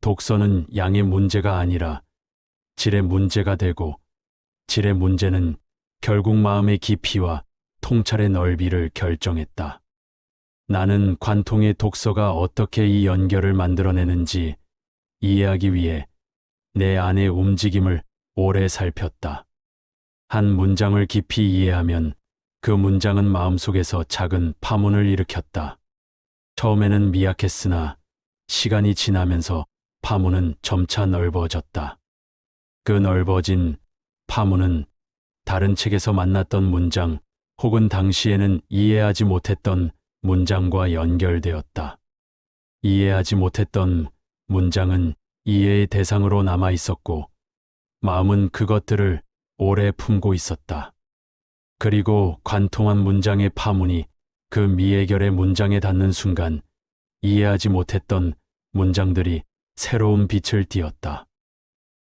[SPEAKER 1] 독서는 양의 문제가 아니라 질의 문제가 되고, 질의 문제는 결국 마음의 깊이와 통찰의 넓이를 결정했다. 나는 관통의 독서가 어떻게 이 연결을 만들어내는지 이해하기 위해 내 안의 움직임을 오래 살폈다. 한 문장을 깊이 이해하면 그 문장은 마음속에서 작은 파문을 일으켰다. 처음에는 미약했으나 시간이 지나면서 파문은 점차 넓어졌다. 그 넓어진 파문은 다른 책에서 만났던 문장 혹은 당시에는 이해하지 못했던 문장과 연결되었다. 이해하지 못했던 문장은 이해의 대상으로 남아 있었고, 마음은 그것들을 오래 품고 있었다. 그리고 관통한 문장의 파문이 그 미해결의 문장에 닿는 순간, 이해하지 못했던 문장들이 새로운 빛을 띠었다.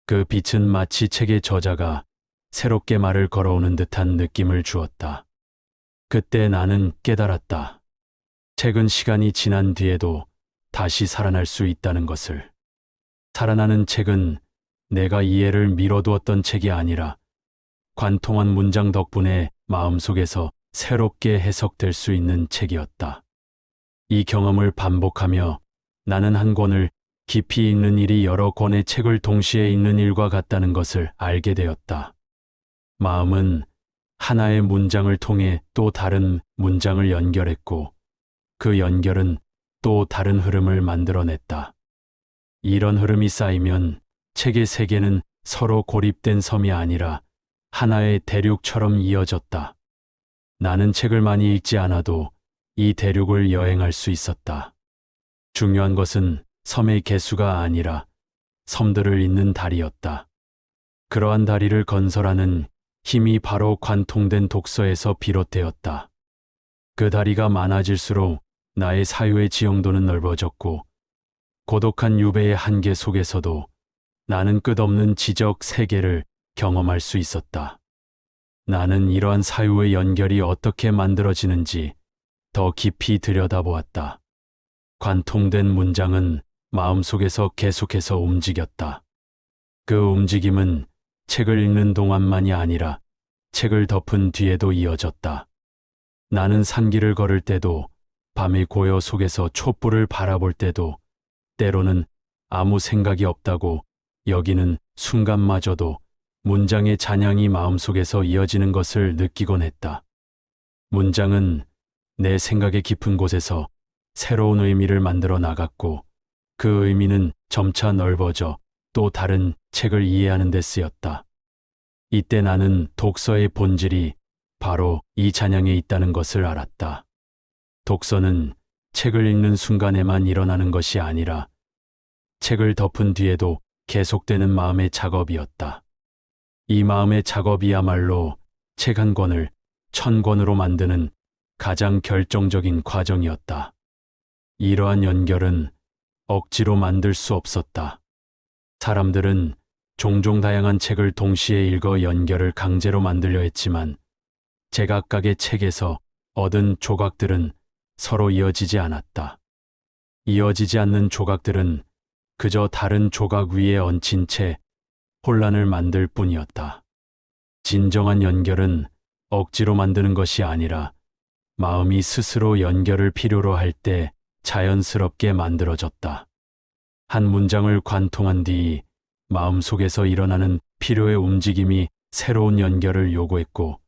[SPEAKER 1] 그 빛은 마치 책의 저자가 새롭게 말을 걸어오는 듯한 느낌을 주었다. 그때 나는 깨달았다. 책은 시간이 지난 뒤에도 다시 살아날 수 있다는 것을. 살아나는 책은 내가 이해를 미뤄두었던 책이 아니라 관통한 문장 덕분에 마음속에서 새롭게 해석될 수 있는 책이었다. 이 경험을 반복하며 나는 한 권을 깊이 읽는 일이 여러 권의 책을 동시에 읽는 일과 같다는 것을 알게 되었다. 마음은 하나의 문장을 통해 또 다른 문장을 연결했고 그 연결은 또 다른 흐름을 만들어냈다. 이런 흐름이 쌓이면 책의 세계는 서로 고립된 섬이 아니라 하나의 대륙처럼 이어졌다. 나는 책을 많이 읽지 않아도 이 대륙을 여행할 수 있었다. 중요한 것은 섬의 개수가 아니라 섬들을 잇는 다리였다. 그러한 다리를 건설하는 힘이 바로 관통된 독서에서 비롯되었다. 그 다리가 많아질수록 나의 사유의 지형도는 넓어졌고 고독한 유배의 한계 속에서도 나는 끝없는 지적 세계를 경험할 수 있었다. 나는 이러한 사유의 연결이 어떻게 만들어지는지 더 깊이 들여다보았다. 관통된 문장은 마음속에서 계속해서 움직였다. 그 움직임은 책을 읽는 동안만이 아니라 책을 덮은 뒤에도 이어졌다. 나는 산길을 걸을 때도 밤의 고요 속에서 촛불을 바라볼 때도 때로는 아무 생각이 없다고 여기는 순간마저도 문장의 잔향이 마음속에서 이어지는 것을 느끼곤 했다. 문장은 내 생각의 깊은 곳에서 새로운 의미를 만들어 나갔고 그 의미는 점차 넓어져 또 다른 책을 이해하는 데 쓰였다. 이때 나는 독서의 본질이 바로 이 잔향에 있다는 것을 알았다. 독서는 책을 읽는 순간에만 일어나는 것이 아니라 책을 덮은 뒤에도 계속되는 마음의 작업이었다. 이 마음의 작업이야말로 책 한 권을 1000권으로 만드는 가장 결정적인 과정이었다. 이러한 연결은 억지로 만들 수 없었다. 사람들은 종종 다양한 책을 동시에 읽어 연결을 강제로 만들려 했지만 제각각의 책에서 얻은 조각들은 서로 이어지지 않았다. 이어지지 않는 조각들은 그저 다른 조각 위에 얹힌 채 혼란을 만들 뿐이었다. 진정한 연결은 억지로 만드는 것이 아니라 마음이 스스로 연결을 필요로 할 때 자연스럽게 만들어졌다. 한 문장을 관통한 뒤 마음속에서 일어나는 필요의 움직임이 새로운 연결을 요구했고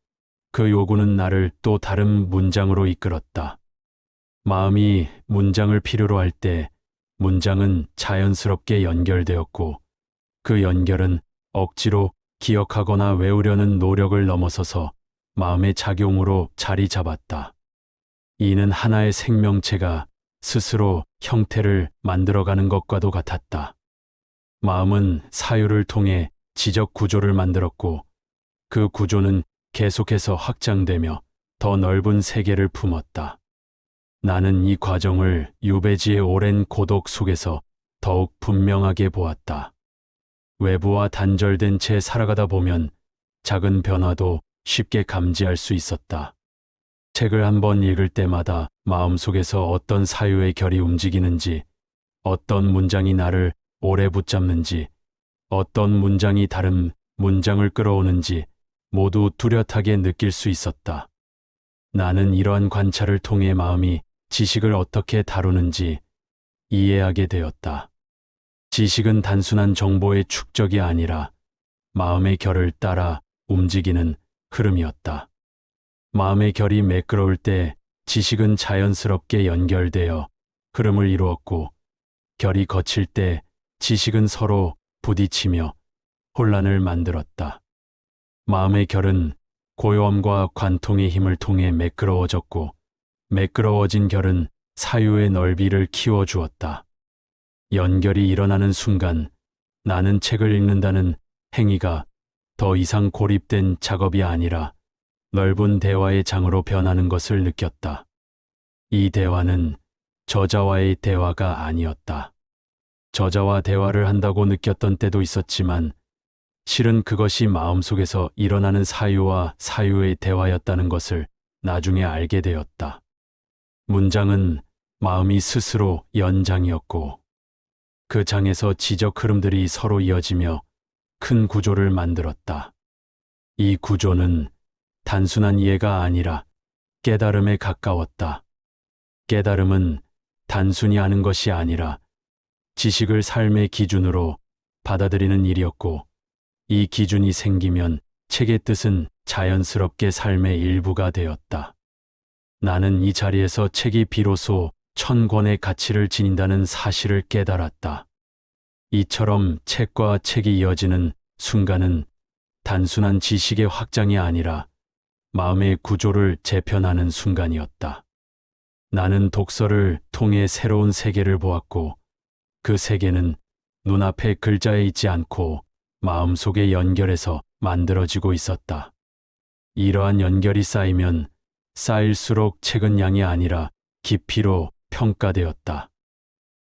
[SPEAKER 1] 그 요구는 나를 또 다른 문장으로 이끌었다. 마음이 문장을 필요로 할 때 문장은 자연스럽게 연결되었고 그 연결은 억지로 기억하거나 외우려는 노력을 넘어서서 마음의 작용으로 자리 잡았다. 이는 하나의 생명체가 스스로 형태를 만들어가는 것과도 같았다. 마음은 사유를 통해 지적 구조를 만들었고 그 구조는 계속해서 확장되며 더 넓은 세계를 품었다. 나는 이 과정을 유배지의 오랜 고독 속에서 더욱 분명하게 보았다. 외부와 단절된 채 살아가다 보면 작은 변화도 쉽게 감지할 수 있었다. 책을 한 번 읽을 때마다 마음속에서 어떤 사유의 결이 움직이는지, 어떤 문장이 나를 오래 붙잡는지, 어떤 문장이 다른 문장을 끌어오는지 모두 뚜렷하게 느낄 수 있었다. 나는 이러한 관찰을 통해 마음이 지식을 어떻게 다루는지 이해하게 되었다. 지식은 단순한 정보의 축적이 아니라 마음의 결을 따라 움직이는 흐름이었다. 마음의 결이 매끄러울 때 지식은 자연스럽게 연결되어 흐름을 이루었고 결이 거칠 때 지식은 서로 부딪히며 혼란을 만들었다. 마음의 결은 고요함과 관통의 힘을 통해 매끄러워졌고 매끄러워진 결은 사유의 넓이를 키워주었다. 연결이 일어나는 순간 나는 책을 읽는다는 행위가 더 이상 고립된 작업이 아니라 넓은 대화의 장으로 변하는 것을 느꼈다. 이 대화는 저자와의 대화가 아니었다. 저자와 대화를 한다고 느꼈던 때도 있었지만 실은 그것이 마음속에서 일어나는 사유와 사유의 대화였다는 것을 나중에 알게 되었다. 문장은 마음이 스스로 연장이었고 그 장에서 지적 흐름들이 서로 이어지며 큰 구조를 만들었다. 이 구조는 단순한 이해가 아니라 깨달음에 가까웠다. 깨달음은 단순히 아는 것이 아니라 지식을 삶의 기준으로 받아들이는 일이었고, 이 기준이 생기면 책의 뜻은 자연스럽게 삶의 일부가 되었다. 나는 이 자리에서 책이 비로소 1000권의 가치를 지닌다는 사실을 깨달았다. 이처럼 책과 책이 이어지는 순간은 단순한 지식의 확장이 아니라 마음의 구조를 재편하는 순간이었다. 나는 독서를 통해 새로운 세계를 보았고, 그 세계는 눈앞의 글자에 있지 않고 마음속의 연결에서 만들어지고 있었다. 이러한 연결이 쌓이면 쌓일수록 책은 양이 아니라 깊이로 평가되었다.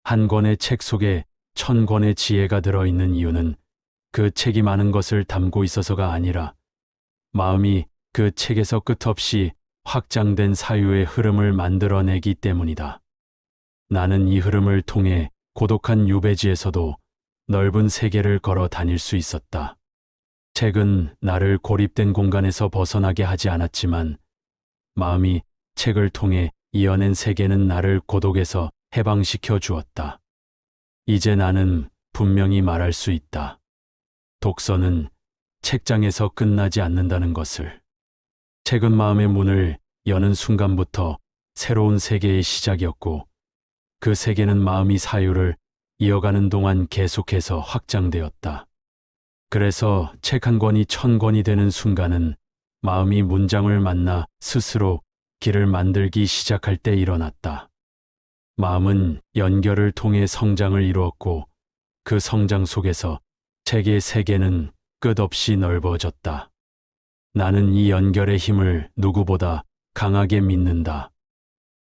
[SPEAKER 1] 한 권의 책 속에 1000권의 지혜가 들어있는 이유는 그 책이 많은 것을 담고 있어서가 아니라 마음이 그 책에서 끝없이 확장된 사유의 흐름을 만들어내기 때문이다. 나는 이 흐름을 통해 고독한 유배지에서도 넓은 세계를 걸어 다닐 수 있었다. 책은 나를 고립된 공간에서 벗어나게 하지 않았지만 마음이 책을 통해 이어낸 세계는 나를 고독에서 해방시켜 주었다. 이제 나는 분명히 말할 수 있다. 독서는 책장에서 끝나지 않는다는 것을. 책은 마음의 문을 여는 순간부터 새로운 세계의 시작이었고, 그 세계는 마음이 사유를 이어가는 동안 계속해서 확장되었다. 그래서 책 한 권이 1000권이 되는 순간은 마음이 문장을 만나 스스로 길을 만들기 시작할 때 일어났다. 마음은 연결을 통해 성장을 이루었고, 그 성장 속에서 책의 세계는 끝없이 넓어졌다. 나는 이 연결의 힘을 누구보다 강하게 믿는다.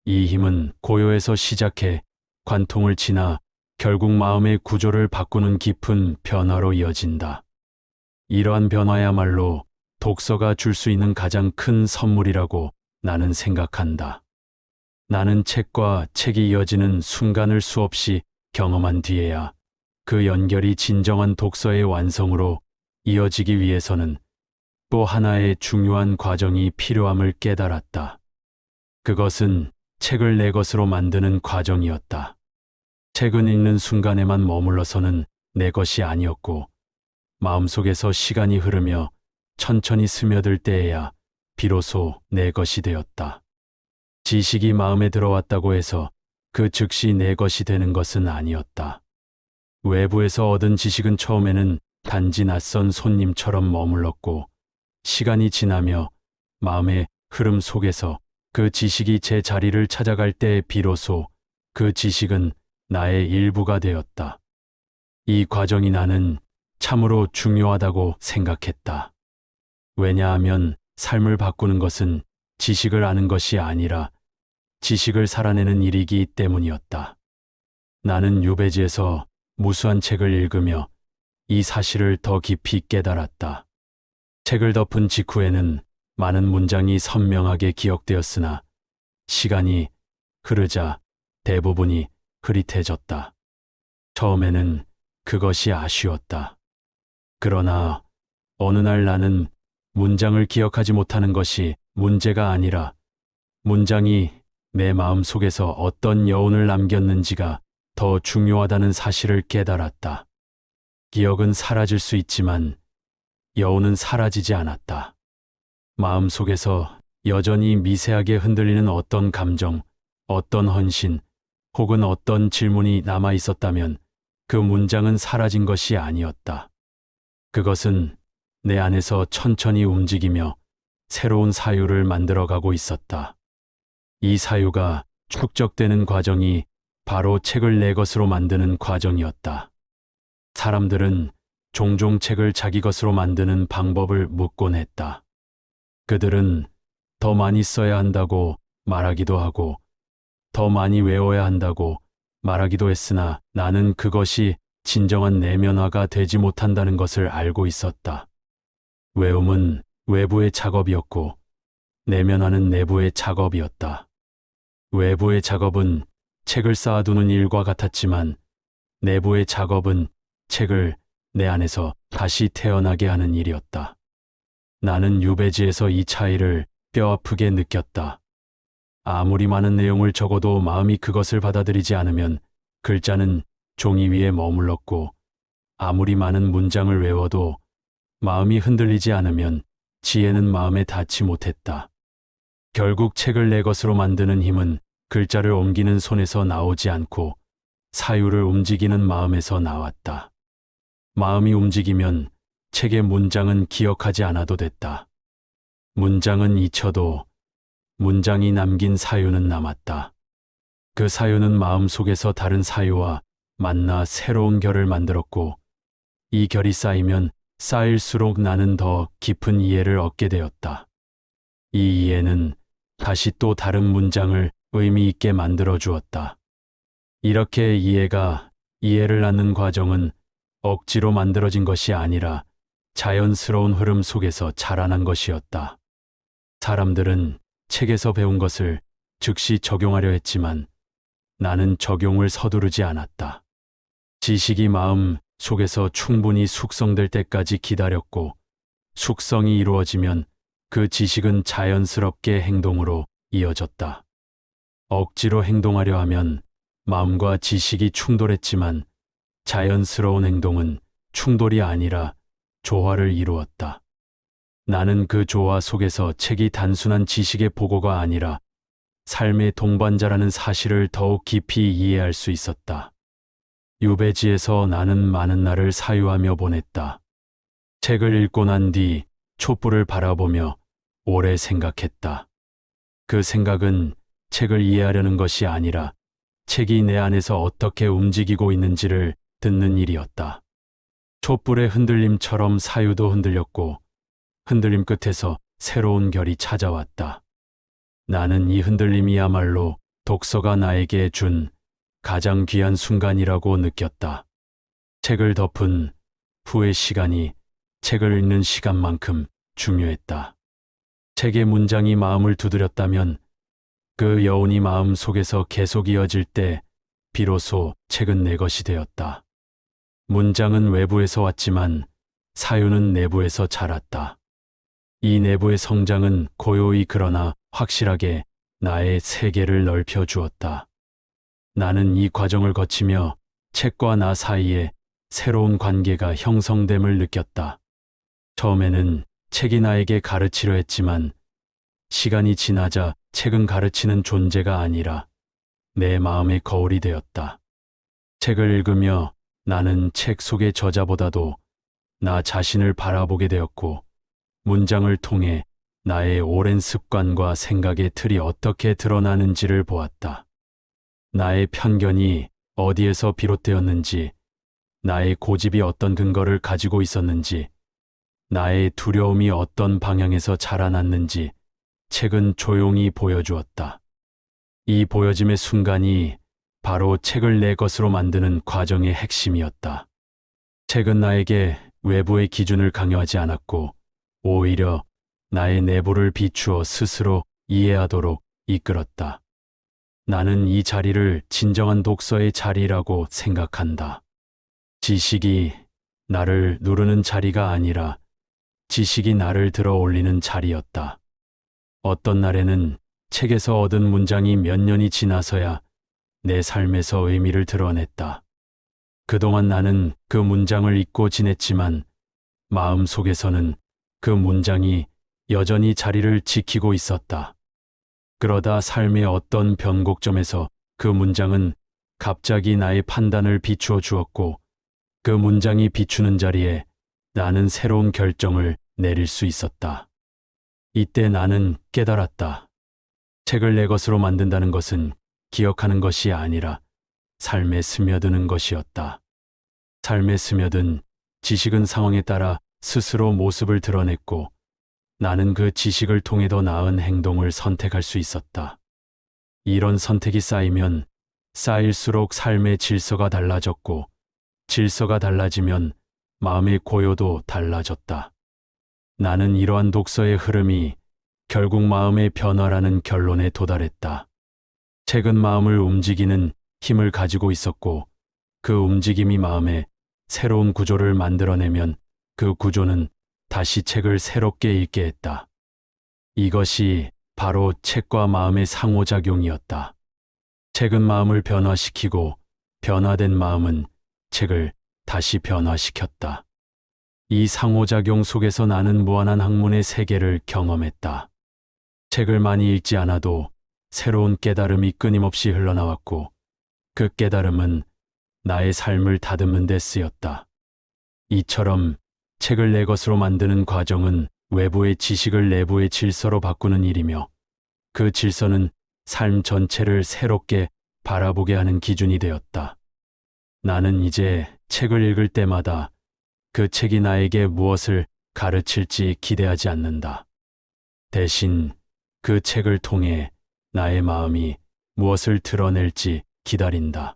[SPEAKER 1] 이 힘은 고요에서 시작해 관통을 지나 결국 마음의 구조를 바꾸는 깊은 변화로 이어진다. 이러한 변화야말로 독서가 줄 수 있는 가장 큰 선물이라고 나는 생각한다. 나는 책과 책이 이어지는 순간을 수없이 경험한 뒤에야 그 연결이 진정한 독서의 완성으로 이어지기 위해서는 또 하나의 중요한 과정이 필요함을 깨달았다. 그것은 책을 내 것으로 만드는 과정이었다. 책은 읽는 순간에만 머물러서는 내 것이 아니었고, 마음속에서 시간이 흐르며 천천히 스며들 때에야 비로소 내 것이 되었다. 지식이 마음에 들어왔다고 해서 그 즉시 내 것이 되는 것은 아니었다. 외부에서 얻은 지식은 처음에는 단지 낯선 손님처럼 머물렀고, 시간이 지나며 마음의 흐름 속에서 그 지식이 제 자리를 찾아갈 때 비로소 그 지식은 나의 일부가 되었다. 이 과정이 나는 참으로 중요하다고 생각했다. 왜냐하면 삶을 바꾸는 것은 지식을 아는 것이 아니라 지식을 살아내는 일이기 때문이었다. 나는 유배지에서 무수한 책을 읽으며 이 사실을 더 깊이 깨달았다. 책을 덮은 직후에는 많은 문장이 선명하게 기억되었으나 시간이 흐르자 대부분이 흐릿해졌다. 처음에는 그것이 아쉬웠다. 그러나 어느 날 나는 문장을 기억하지 못하는 것이 문제가 아니라 문장이 내 마음 속에서 어떤 여운을 남겼는지가 더 중요하다는 사실을 깨달았다. 기억은 사라질 수 있지만 여운은 사라지지 않았다. 마음 속에서 여전히 미세하게 흔들리는 어떤 감정, 어떤 헌신, 혹은 어떤 질문이 남아 있었다면 그 문장은 사라진 것이 아니었다. 그것은 내 안에서 천천히 움직이며 새로운 사유를 만들어가고 있었다. 이 사유가 축적되는 과정이 바로 책을 내 것으로 만드는 과정이었다. 사람들은 종종 책을 자기 것으로 만드는 방법을 묻곤 했다. 그들은 더 많이 써야 한다고 말하기도 하고 더 많이 외워야 한다고 말하기도 했으나 나는 그것이 진정한 내면화가 되지 못한다는 것을 알고 있었다. 외움은 외부의 작업이었고 내면화는 내부의 작업이었다. 외부의 작업은 책을 쌓아두는 일과 같았지만 내부의 작업은 책을 내 안에서 다시 태어나게 하는 일이었다. 나는 유배지에서 이 차이를 뼈아프게 느꼈다. 아무리 많은 내용을 적어도 마음이 그것을 받아들이지 않으면 글자는 종이 위에 머물렀고 아무리 많은 문장을 외워도 마음이 흔들리지 않으면 지혜는 마음에 닿지 못했다. 결국 책을 내 것으로 만드는 힘은 글자를 옮기는 손에서 나오지 않고 사유를 움직이는 마음에서 나왔다. 마음이 움직이면 책의 문장은 기억하지 않아도 됐다. 문장은 잊혀도 문장이 남긴 사유는 남았다. 그 사유는 마음 속에서 다른 사유와 만나 새로운 결을 만들었고 이 결이 쌓이면 쌓일수록 나는 더 깊은 이해를 얻게 되었다. 이 이해는 다시 또 다른 문장을 의미 있게 만들어 주었다. 이렇게 이해가 이해를 낳는 과정은 억지로 만들어진 것이 아니라 자연스러운 흐름 속에서 자라난 것이었다. 사람들은 책에서 배운 것을 즉시 적용하려 했지만 나는 적용을 서두르지 않았다. 지식이 마음 속에서 충분히 숙성될 때까지 기다렸고 숙성이 이루어지면 그 지식은 자연스럽게 행동으로 이어졌다. 억지로 행동하려 하면 마음과 지식이 충돌했지만 자연스러운 행동은 충돌이 아니라 조화를 이루었다. 나는 그 조화 속에서 책이 단순한 지식의 보고가 아니라 삶의 동반자라는 사실을 더욱 깊이 이해할 수 있었다. 유배지에서 나는 많은 날을 사유하며 보냈다. 책을 읽고 난 뒤 촛불을 바라보며 오래 생각했다. 그 생각은 책을 이해하려는 것이 아니라 책이 내 안에서 어떻게 움직이고 있는지를 듣는 일이었다. 촛불의 흔들림처럼 사유도 흔들렸고 흔들림 끝에서 새로운 결이 찾아왔다. 나는 이 흔들림이야말로 독서가 나에게 준 가장 귀한 순간이라고 느꼈다. 책을 덮은 후의 시간이 책을 읽는 시간만큼 중요했다. 책의 문장이 마음을 두드렸다면 그 여운이 마음 속에서 계속 이어질 때 비로소 책은 내 것이 되었다. 문장은 외부에서 왔지만 사유는 내부에서 자랐다. 이 내부의 성장은 고요히 그러나 확실하게 나의 세계를 넓혀 주었다. 나는 이 과정을 거치며 책과 나 사이에 새로운 관계가 형성됨을 느꼈다. 처음에는 책이 나에게 가르치려 했지만 시간이 지나자 책은 가르치는 존재가 아니라 내 마음의 거울이 되었다. 책을 읽으며 나는 책 속의 저자보다도 나 자신을 바라보게 되었고 문장을 통해 나의 오랜 습관과 생각의 틀이 어떻게 드러나는지를 보았다. 나의 편견이 어디에서 비롯되었는지, 나의 고집이 어떤 근거를 가지고 있었는지, 나의 두려움이 어떤 방향에서 자라났는지 책은 조용히 보여주었다. 이 보여짐의 순간이 바로 책을 내 것으로 만드는 과정의 핵심이었다. 책은 나에게 외부의 기준을 강요하지 않았고 오히려 나의 내부를 비추어 스스로 이해하도록 이끌었다. 나는 이 자리를 진정한 독서의 자리라고 생각한다. 지식이 나를 누르는 자리가 아니라 지식이 나를 들어 올리는 자리였다. 어떤 날에는 책에서 얻은 문장이 몇 년이 지나서야 내 삶에서 의미를 드러냈다. 그동안 나는 그 문장을 잊고 지냈지만 마음 속에서는 그 문장이 여전히 자리를 지키고 있었다. 그러다 삶의 어떤 변곡점에서 그 문장은 갑자기 나의 판단을 비추어 주었고 그 문장이 비추는 자리에 나는 새로운 결정을 내릴 수 있었다. 이때 나는 깨달았다. 책을 내 것으로 만든다는 것은 기억하는 것이 아니라 삶에 스며드는 것이었다. 삶에 스며든 지식은 상황에 따라 스스로 모습을 드러냈고 나는 그 지식을 통해 더 나은 행동을 선택할 수 있었다. 이런 선택이 쌓이면 쌓일수록 삶의 질서가 달라졌고 질서가 달라지면 마음의 고요도 달라졌다. 나는 이러한 독서의 흐름이 결국 마음의 변화라는 결론에 도달했다. 책은 마음을 움직이는 힘을 가지고 있었고 그 움직임이 마음에 새로운 구조를 만들어내면 그 구조는 다시 책을 새롭게 읽게 했다. 이것이 바로 책과 마음의 상호작용이었다. 책은 마음을 변화시키고 변화된 마음은 책을 다시 변화시켰다. 이 상호작용 속에서 나는 무한한 학문의 세계를 경험했다. 책을 많이 읽지 않아도 새로운 깨달음이 끊임없이 흘러나왔고, 그 깨달음은 나의 삶을 다듬는 데 쓰였다. 이처럼 책을 내 것으로 만드는 과정은 외부의 지식을 내부의 질서로 바꾸는 일이며, 그 질서는 삶 전체를 새롭게 바라보게 하는 기준이 되었다. 나는 이제 책을 읽을 때마다 그 책이 나에게 무엇을 가르칠지 기대하지 않는다. 대신 그 책을 통해 나의 마음이 무엇을 드러낼지 기다린다.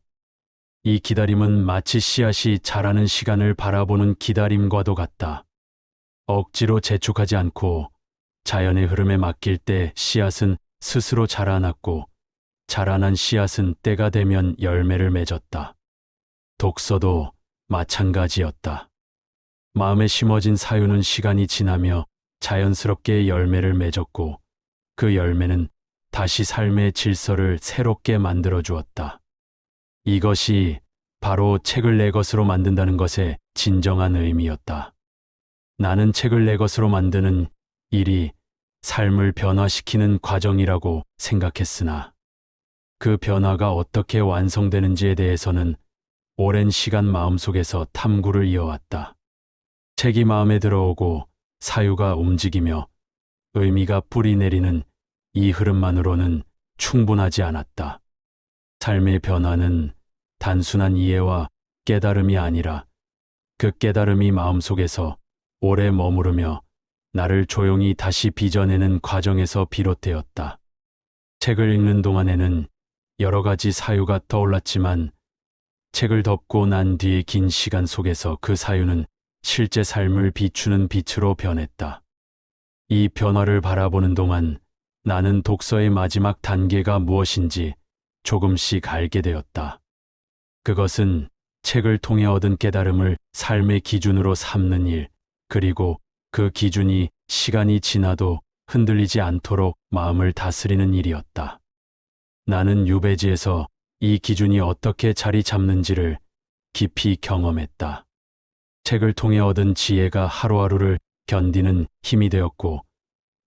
[SPEAKER 1] 이 기다림은 마치 씨앗이 자라는 시간을 바라보는 기다림과도 같다. 억지로 재촉하지 않고 자연의 흐름에 맡길 때 씨앗은 스스로 자라났고, 자라난 씨앗은 때가 되면 열매를 맺었다. 독서도 마찬가지였다. 마음에 심어진 사유는 시간이 지나며 자연스럽게 열매를 맺었고, 그 열매는 다시 삶의 질서를 새롭게 만들어 주었다. 이것이 바로 책을 내 것으로 만든다는 것의 진정한 의미였다. 나는 책을 내 것으로 만드는 일이 삶을 변화시키는 과정이라고 생각했으나, 그 변화가 어떻게 완성되는지에 대해서는 오랜 시간 마음속에서 탐구를 이어왔다. 책이 마음에 들어오고 사유가 움직이며 의미가 뿌리 내리는 이 흐름만으로는 충분하지 않았다. 삶의 변화는 단순한 이해와 깨달음이 아니라, 그 깨달음이 마음속에서 오래 머무르며 나를 조용히 다시 빚어내는 과정에서 비롯되었다. 책을 읽는 동안에는 여러 가지 사유가 떠올랐지만, 책을 덮고 난 뒤의 긴 시간 속에서 그 사유는 실제 삶을 비추는 빛으로 변했다. 이 변화를 바라보는 동안 나는 독서의 마지막 단계가 무엇인지 조금씩 알게 되었다. 그것은 책을 통해 얻은 깨달음을 삶의 기준으로 삼는 일, 그리고 그 기준이 시간이 지나도 흔들리지 않도록 마음을 다스리는 일이었다. 나는 유배지에서 이 기준이 어떻게 자리 잡는지를 깊이 경험했다. 책을 통해 얻은 지혜가 하루하루를 견디는 힘이 되었고,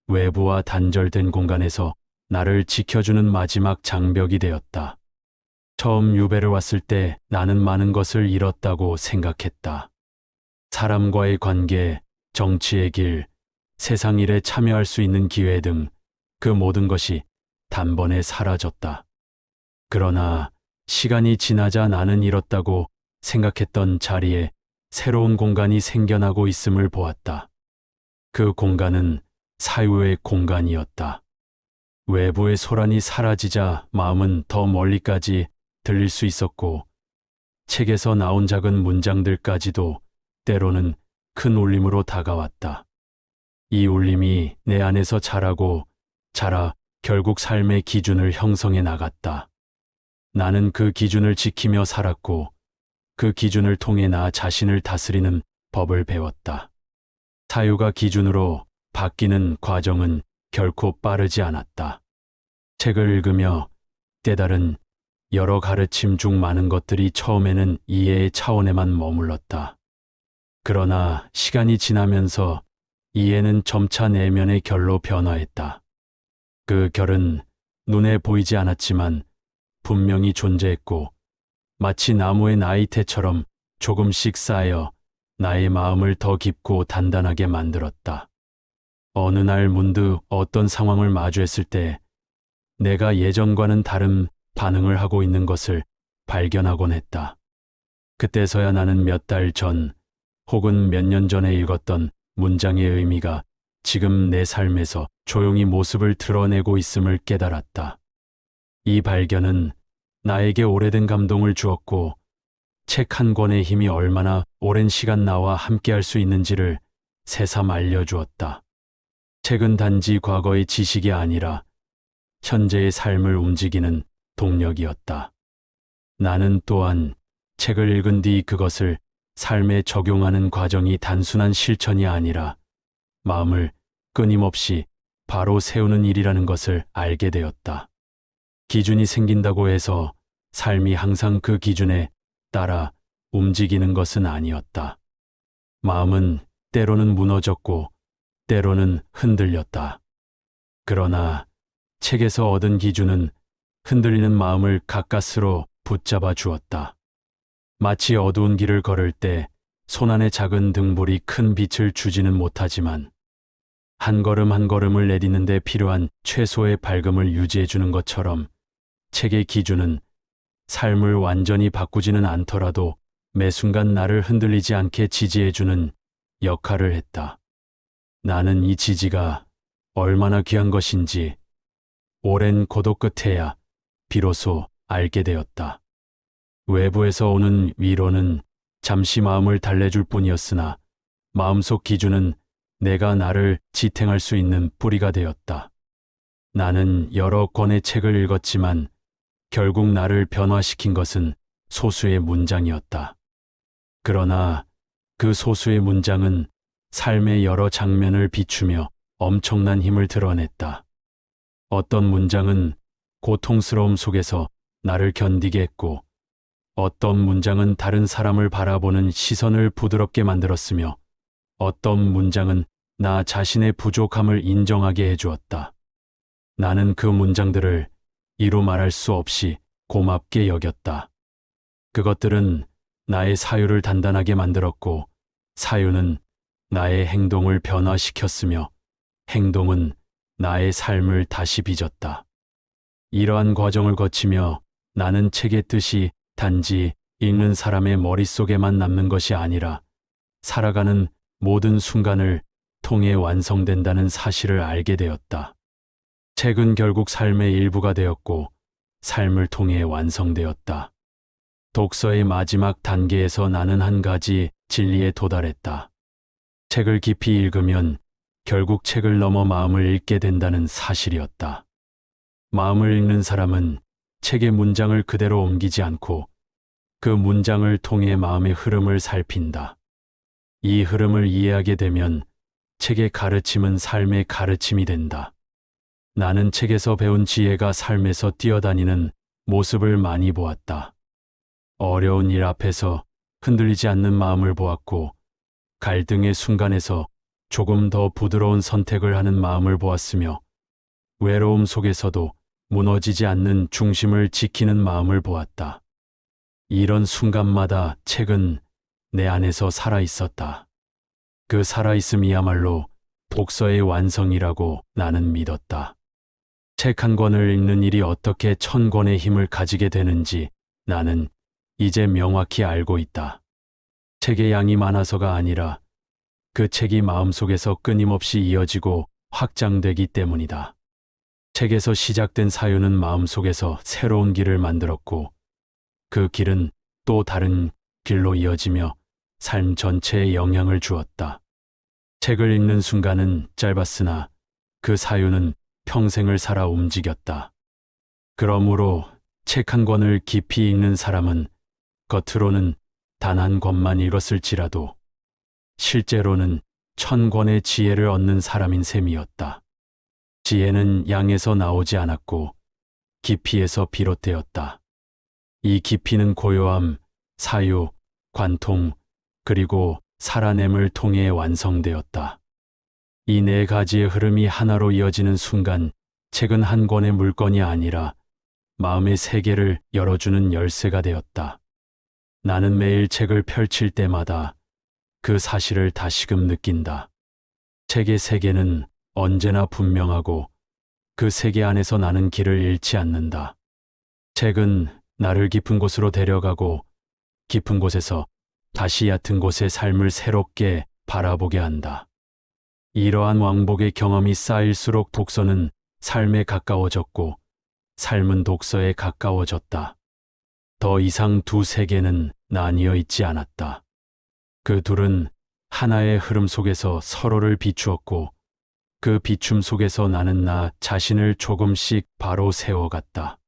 [SPEAKER 1] 외부와 단절된 공간에서 나를 지켜주는 마지막 장벽이 되었다. 처음 유배를 왔을 때 나는 많은 것을 잃었다고 생각했다. 사람과의 관계, 정치의 길, 세상 일에 참여할 수 있는 기회 등 그 모든 것이 단번에 사라졌다. 그러나 시간이 지나자 나는 잃었다고 생각했던 자리에 새로운 공간이 생겨나고 있음을 보았다. 그 공간은 사유의 공간이었다. 외부의 소란이 사라지자 마음은 더 멀리까지 들릴 수 있었고, 책에서 나온 작은 문장들까지도 때로는 큰 울림으로 다가왔다. 이 울림이 내 안에서 자라 결국 삶의 기준을 형성해 나갔다. 나는 그 기준을 지키며 살았고, 그 기준을 통해 나 자신을 다스리는 법을 배웠다. 사유가 기준으로 바뀌는 과정은 결코 빠르지 않았다. 책을 읽으며 깨달은 여러 가르침 중 많은 것들이 처음에는 이해의 차원에만 머물렀다. 그러나 시간이 지나면서 이해는 점차 내면의 결로 변화했다. 그 결은 눈에 보이지 않았지만 분명히 존재했고, 마치 나무의 나이테처럼 조금씩 쌓여 나의 마음을 더 깊고 단단하게 만들었다. 어느 날 문득 어떤 상황을 마주했을 때 내가 예전과는 다른 반응을 하고 있는 것을 발견하곤 했다. 그때서야 나는 몇 달 전 혹은 몇 년 전에 읽었던 문장의 의미가 지금 내 삶에서 조용히 모습을 드러내고 있음을 깨달았다. 이 발견은 나에게 오래된 감동을 주었고, 책 한 권의 힘이 얼마나 오랜 시간 나와 함께할 수 있는지를 새삼 알려주었다. 책은 단지 과거의 지식이 아니라 현재의 삶을 움직이는 동력이었다. 나는 또한 책을 읽은 뒤 그것을 삶에 적용하는 과정이 단순한 실천이 아니라 마음을 끊임없이 바로 세우는 일이라는 것을 알게 되었다. 기준이 생긴다고 해서 삶이 항상 그 기준에 따라 움직이는 것은 아니었다. 마음은 때로는 무너졌고 때로는 흔들렸다. 그러나 책에서 얻은 기준은 흔들리는 마음을 가까스로 붙잡아 주었다. 마치 어두운 길을 걸을 때 손안의 작은 등불이 큰 빛을 주지는 못하지만 한 걸음 한 걸음을 내딛는 데 필요한 최소의 밝음을 유지해 주는 것처럼 책의 기준은 삶을 완전히 바꾸지는 않더라도 매 순간 나를 흔들리지 않게 지지해 주는 역할을 했다. 나는 이 지지가 얼마나 귀한 것인지 오랜 고독 끝에야 비로소 알게 되었다. 외부에서 오는 위로는 잠시 마음을 달래줄 뿐이었으나 마음속 기준은 내가 나를 지탱할 수 있는 뿌리가 되었다. 나는 여러 권의 책을 읽었지만 결국 나를 변화시킨 것은 소수의 문장이었다. 그러나 그 소수의 문장은 삶의 여러 장면을 비추며 엄청난 힘을 드러냈다. 어떤 문장은 고통스러움 속에서 나를 견디게 했고, 어떤 문장은 다른 사람을 바라보는 시선을 부드럽게 만들었으며, 어떤 문장은 나 자신의 부족함을 인정하게 해주었다. 나는 그 문장들을 이루 말할 수 없이 고맙게 여겼다. 그것들은 나의 사유를 단단하게 만들었고, 사유는 나의 행동을 변화시켰으며, 행동은 나의 삶을 다시 빚었다. 이러한 과정을 거치며 나는 책의 뜻이 단지 읽는 사람의 머릿속에만 남는 것이 아니라 살아가는 모든 순간을 통해 완성된다는 사실을 알게 되었다. 책은 결국 삶의 일부가 되었고 삶을 통해 완성되었다. 독서의 마지막 단계에서 나는 한 가지 진리에 도달했다. 책을 깊이 읽으면 결국 책을 넘어 마음을 읽게 된다는 사실이었다. 마음을 읽는 사람은 책의 문장을 그대로 옮기지 않고 그 문장을 통해 마음의 흐름을 살핀다. 이 흐름을 이해하게 되면 책의 가르침은 삶의 가르침이 된다. 나는 책에서 배운 지혜가 삶에서 뛰어다니는 모습을 많이 보았다. 어려운 일 앞에서 흔들리지 않는 마음을 보았고, 갈등의 순간에서 조금 더 부드러운 선택을 하는 마음을 보았으며, 외로움 속에서도 무너지지 않는 중심을 지키는 마음을 보았다. 이런 순간마다 책은 내 안에서 살아 있었다. 그 살아있음이야말로 독서의 완성이라고 나는 믿었다. 책 한 권을 읽는 일이 어떻게 1000권의 힘을 가지게 되는지 나는 이제 명확히 알고 있다. 책의 양이 많아서가 아니라 그 책이 마음속에서 끊임없이 이어지고 확장되기 때문이다. 책에서 시작된 사유는 마음속에서 새로운 길을 만들었고, 그 길은 또 다른 길로 이어지며 삶 전체에 영향을 주었다. 책을 읽는 순간은 짧았으나 그 사유는 평생을 살아 움직였다. 그러므로 책 한 권을 깊이 읽는 사람은 겉으로는 단 한 권만 읽었을지라도 실제로는 1000권의 지혜를 얻는 사람인 셈이었다. 지혜는 양에서 나오지 않았고 깊이에서 비롯되었다. 이 깊이는 고요함, 사유, 관통, 그리고 살아냄을 통해 완성되었다. 이 네 가지의 흐름이 하나로 이어지는 순간 책은 한 권의 물건이 아니라 마음의 세계를 열어주는 열쇠가 되었다. 나는 매일 책을 펼칠 때마다 그 사실을 다시금 느낀다. 책의 세계는 언제나 분명하고 그 세계 안에서 나는 길을 잃지 않는다. 책은 나를 깊은 곳으로 데려가고 깊은 곳에서 다시 얕은 곳의 삶을 새롭게 바라보게 한다. 이러한 왕복의 경험이 쌓일수록 독서는 삶에 가까워졌고 삶은 독서에 가까워졌다. 더 이상 두 세계는 나뉘어 있지 않았다. 그 둘은 하나의 흐름 속에서 서로를 비추었고 그 비춤 속에서 나는 나 자신을 조금씩 바로 세워갔다.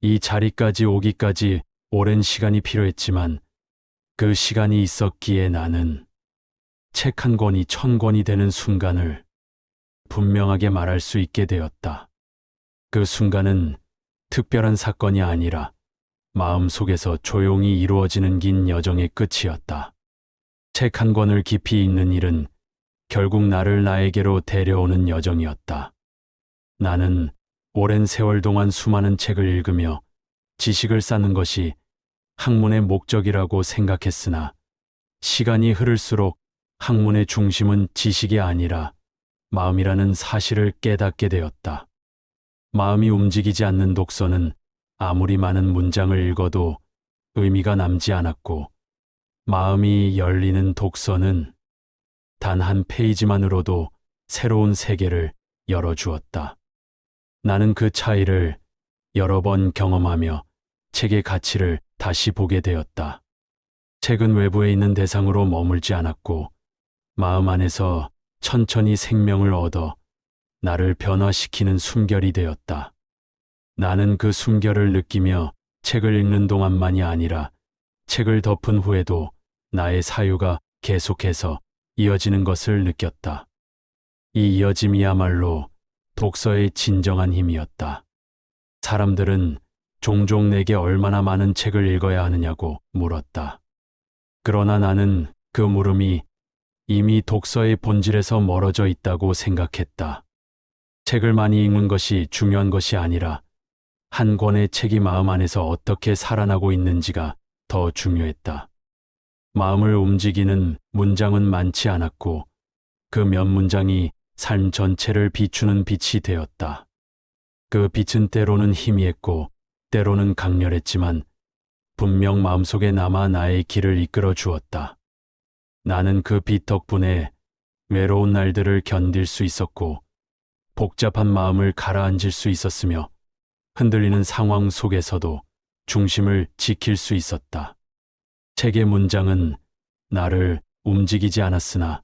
[SPEAKER 1] 이 자리까지 오기까지 오랜 시간이 필요했지만 그 시간이 있었기에 나는 책 한 권이 1000권이 되는 순간을 분명하게 말할 수 있게 되었다. 그 순간은 특별한 사건이 아니라 마음 속에서 조용히 이루어지는 긴 여정의 끝이었다. 책 한 권을 깊이 읽는 일은 결국 나를 나에게로 데려오는 여정이었다. 나는 오랜 세월 동안 수많은 책을 읽으며 지식을 쌓는 것이 학문의 목적이라고 생각했으나 시간이 흐를수록 학문의 중심은 지식이 아니라 마음이라는 사실을 깨닫게 되었다. 마음이 움직이지 않는 독서는 아무리 많은 문장을 읽어도 의미가 남지 않았고, 마음이 열리는 독서는 단 한 페이지만으로도 새로운 세계를 열어주었다. 나는 그 차이를 여러 번 경험하며 책의 가치를 다시 보게 되었다. 책은 외부에 있는 대상으로 머물지 않았고, 마음 안에서 천천히 생명을 얻어 나를 변화시키는 숨결이 되었다. 나는 그 숨결을 느끼며 책을 읽는 동안만이 아니라 책을 덮은 후에도 나의 사유가 계속해서 이어지는 것을 느꼈다. 이 이어짐이야말로 독서의 진정한 힘이었다. 사람들은 종종 내게 얼마나 많은 책을 읽어야 하느냐고 물었다. 그러나 나는 그 물음이 이미 독서의 본질에서 멀어져 있다고 생각했다. 책을 많이 읽는 것이 중요한 것이 아니라 한 권의 책이 마음 안에서 어떻게 살아나고 있는지가 더 중요했다. 마음을 움직이는 문장은 많지 않았고, 그 몇 문장이 삶 전체를 비추는 빛이 되었다. 그 빛은 때로는 희미했고 때로는 강렬했지만 분명 마음속에 남아 나의 길을 이끌어 주었다. 나는 그 빛 덕분에 외로운 날들을 견딜 수 있었고, 복잡한 마음을 가라앉힐 수 있었으며, 흔들리는 상황 속에서도 중심을 지킬 수 있었다. 책의 문장은 나를 움직이지 않았으나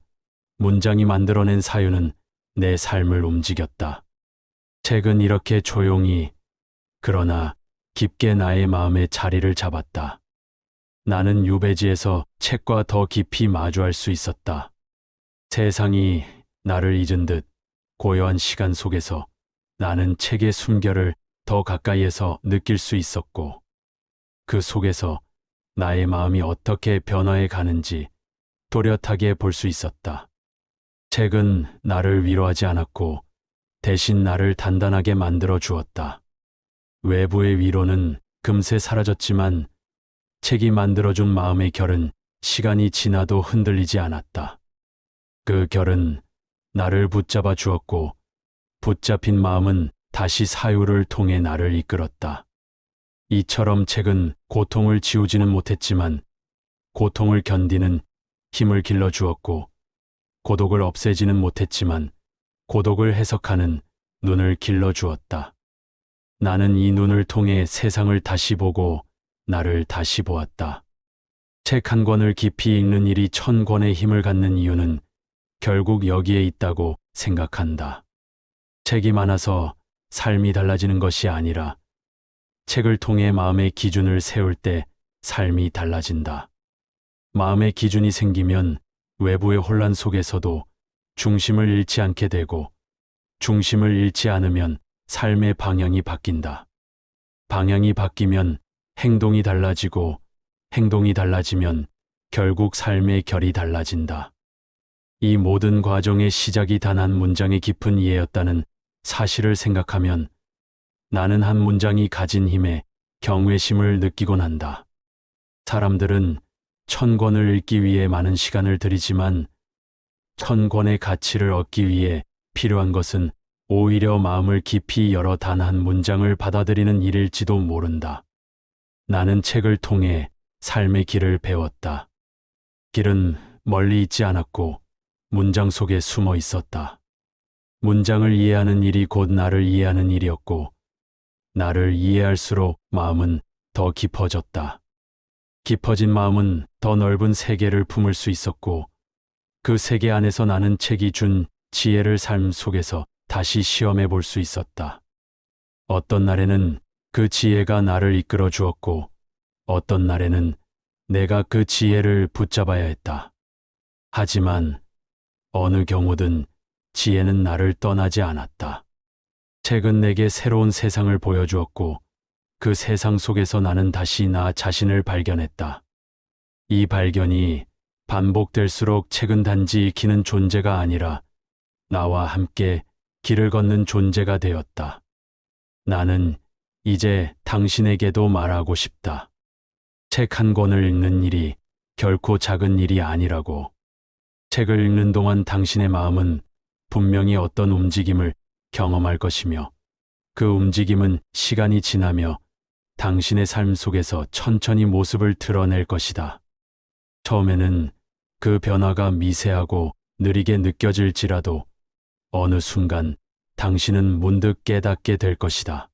[SPEAKER 1] 문장이 만들어낸 사유는 내 삶을 움직였다. 책은 이렇게 조용히, 그러나 깊게 나의 마음에 자리를 잡았다. 나는 유배지에서 책과 더 깊이 마주할 수 있었다. 세상이 나를 잊은 듯 고요한 시간 속에서 나는 책의 숨결을 더 가까이에서 느낄 수 있었고, 그 속에서 나의 마음이 어떻게 변화해 가는지 또렷하게 볼 수 있었다. 책은 나를 위로하지 않았고 대신 나를 단단하게 만들어 주었다. 외부의 위로는 금세 사라졌지만 책이 만들어준 마음의 결은 시간이 지나도 흔들리지 않았다. 그 결은 나를 붙잡아 주었고, 붙잡힌 마음은 다시 사유를 통해 나를 이끌었다. 이처럼 책은 고통을 지우지는 못했지만 고통을 견디는 힘을 길러주었고, 고독을 없애지는 못했지만 고독을 해석하는 눈을 길러주었다. 나는 이 눈을 통해 세상을 다시 보고 나를 다시 보았다. 책 한 권을 깊이 읽는 일이 1000권의 힘을 갖는 이유는 결국 여기에 있다고 생각한다. 책이 많아서 삶이 달라지는 것이 아니라 책을 통해 마음의 기준을 세울 때 삶이 달라진다. 마음의 기준이 생기면 외부의 혼란 속에서도 중심을 잃지 않게 되고, 중심을 잃지 않으면 삶의 방향이 바뀐다. 방향이 바뀌면 행동이 달라지고, 행동이 달라지면 결국 삶의 결이 달라진다. 이 모든 과정의 시작이 단 한 문장의 깊은 이해였다는 사실을 생각하면 나는 한 문장이 가진 힘에 경외심을 느끼곤 한다. 사람들은 1000권을 읽기 위해 많은 시간을 들이지만 1000권의 가치를 얻기 위해 필요한 것은 오히려 마음을 깊이 열어 단 한 문장을 받아들이는 일일지도 모른다. 나는 책을 통해 삶의 길을 배웠다. 길은 멀리 있지 않았고 문장 속에 숨어 있었다. 문장을 이해하는 일이 곧 나를 이해하는 일이었고, 나를 이해할수록 마음은 더 깊어졌다. 깊어진 마음은 더 넓은 세계를 품을 수 있었고, 그 세계 안에서 나는 책이 준 지혜를 삶 속에서 다시 시험해 볼 수 있었다. 어떤 날에는 그 지혜가 나를 이끌어 주었고, 어떤 날에는 내가 그 지혜를 붙잡아야 했다. 하지만 어느 경우든 지혜는 나를 떠나지 않았다. 책은 내게 새로운 세상을 보여주었고, 그 세상 속에서 나는 다시 나 자신을 발견했다. 이 발견이 반복될수록 책은 단지 기는 존재가 아니라 나와 함께 길을 걷는 존재가 되었다. 나는 이제 당신에게도 말하고 싶다. 책 한 권을 읽는 일이 결코 작은 일이 아니라고. 책을 읽는 동안 당신의 마음은 분명히 어떤 움직임을 경험할 것이며 그 움직임은 시간이 지나며 당신의 삶 속에서 천천히 모습을 드러낼 것이다. 처음에는 그 변화가 미세하고 느리게 느껴질지라도 어느 순간 당신은 문득 깨닫게 될 것이다.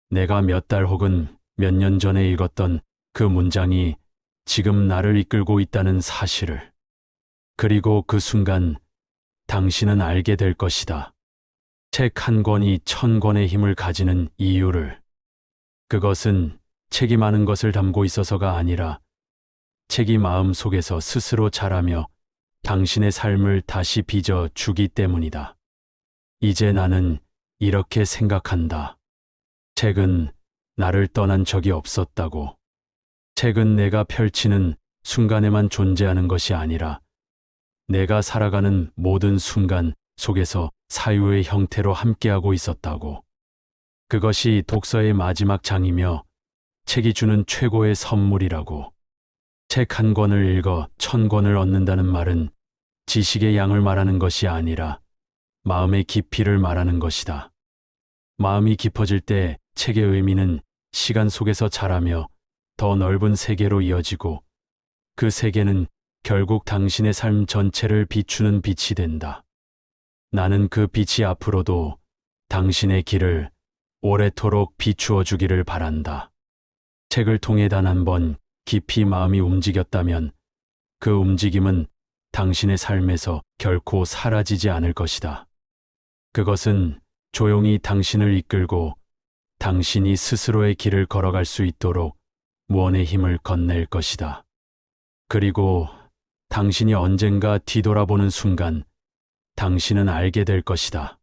[SPEAKER 1] 내가 몇 달 혹은 몇 년 전에 읽었던 그 문장이 지금 나를 이끌고 있다는 사실을. 그리고 그 순간 당신은 알게 될 것이다. 책 한 권이 1000권의 힘을 가지는 이유를. 그것은 책이 많은 것을 담고 있어서가 아니라 책이 마음 속에서 스스로 자라며 당신의 삶을 다시 빚어 주기 때문이다. 이제 나는 이렇게 생각한다. 책은 나를 떠난 적이 없었다고. 책은 내가 펼치는 순간에만 존재하는 것이 아니라 내가 살아가는 모든 순간 속에서 사유의 형태로 함께하고 있었다고. 그것이 독서의 마지막 장이며 책이 주는 최고의 선물이라고. 책 한 권을 읽어 1000권을 얻는다는 말은 지식의 양을 말하는 것이 아니라 마음의 깊이를 말하는 것이다. 마음이 깊어질 때 책의 의미는 시간 속에서 자라며 더 넓은 세계로 이어지고 그 세계는 결국 당신의 삶 전체를 비추는 빛이 된다. 나는 그 빛이 앞으로도 당신의 길을 오래도록 비추어 주기를 바란다. 책을 통해 단 한 번 깊이 마음이 움직였다면 그 움직임은 당신의 삶에서 결코 사라지지 않을 것이다. 그것은 조용히 당신을 이끌고 당신이 스스로의 길을 걸어갈 수 있도록 무언의 힘을 건넬 것이다. 그리고 당신이 언젠가 뒤돌아보는 순간 당신은 알게 될 것이다.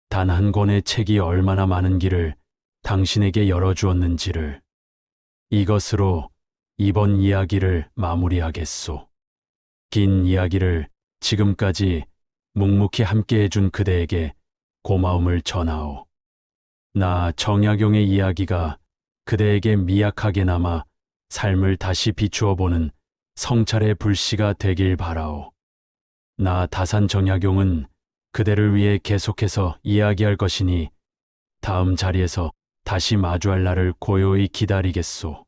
[SPEAKER 1] 단 한 권의 책이 얼마나 많은 길을 당신에게 열어주었는지를. 이것으로 이번 이야기를 마무리하겠소. 긴 이야기를 지금까지 묵묵히 함께 해준 그대에게 고마움을 전하오. 나 정약용의 이야기가 그대에게 미약하게나마 삶을 다시 비추어 보는 성찰의 불씨가 되길 바라오. 나 다산 정약용은 그대를 위해 계속해서 이야기할 것이니 다음 자리에서 다시 마주할 날을 고요히 기다리겠소.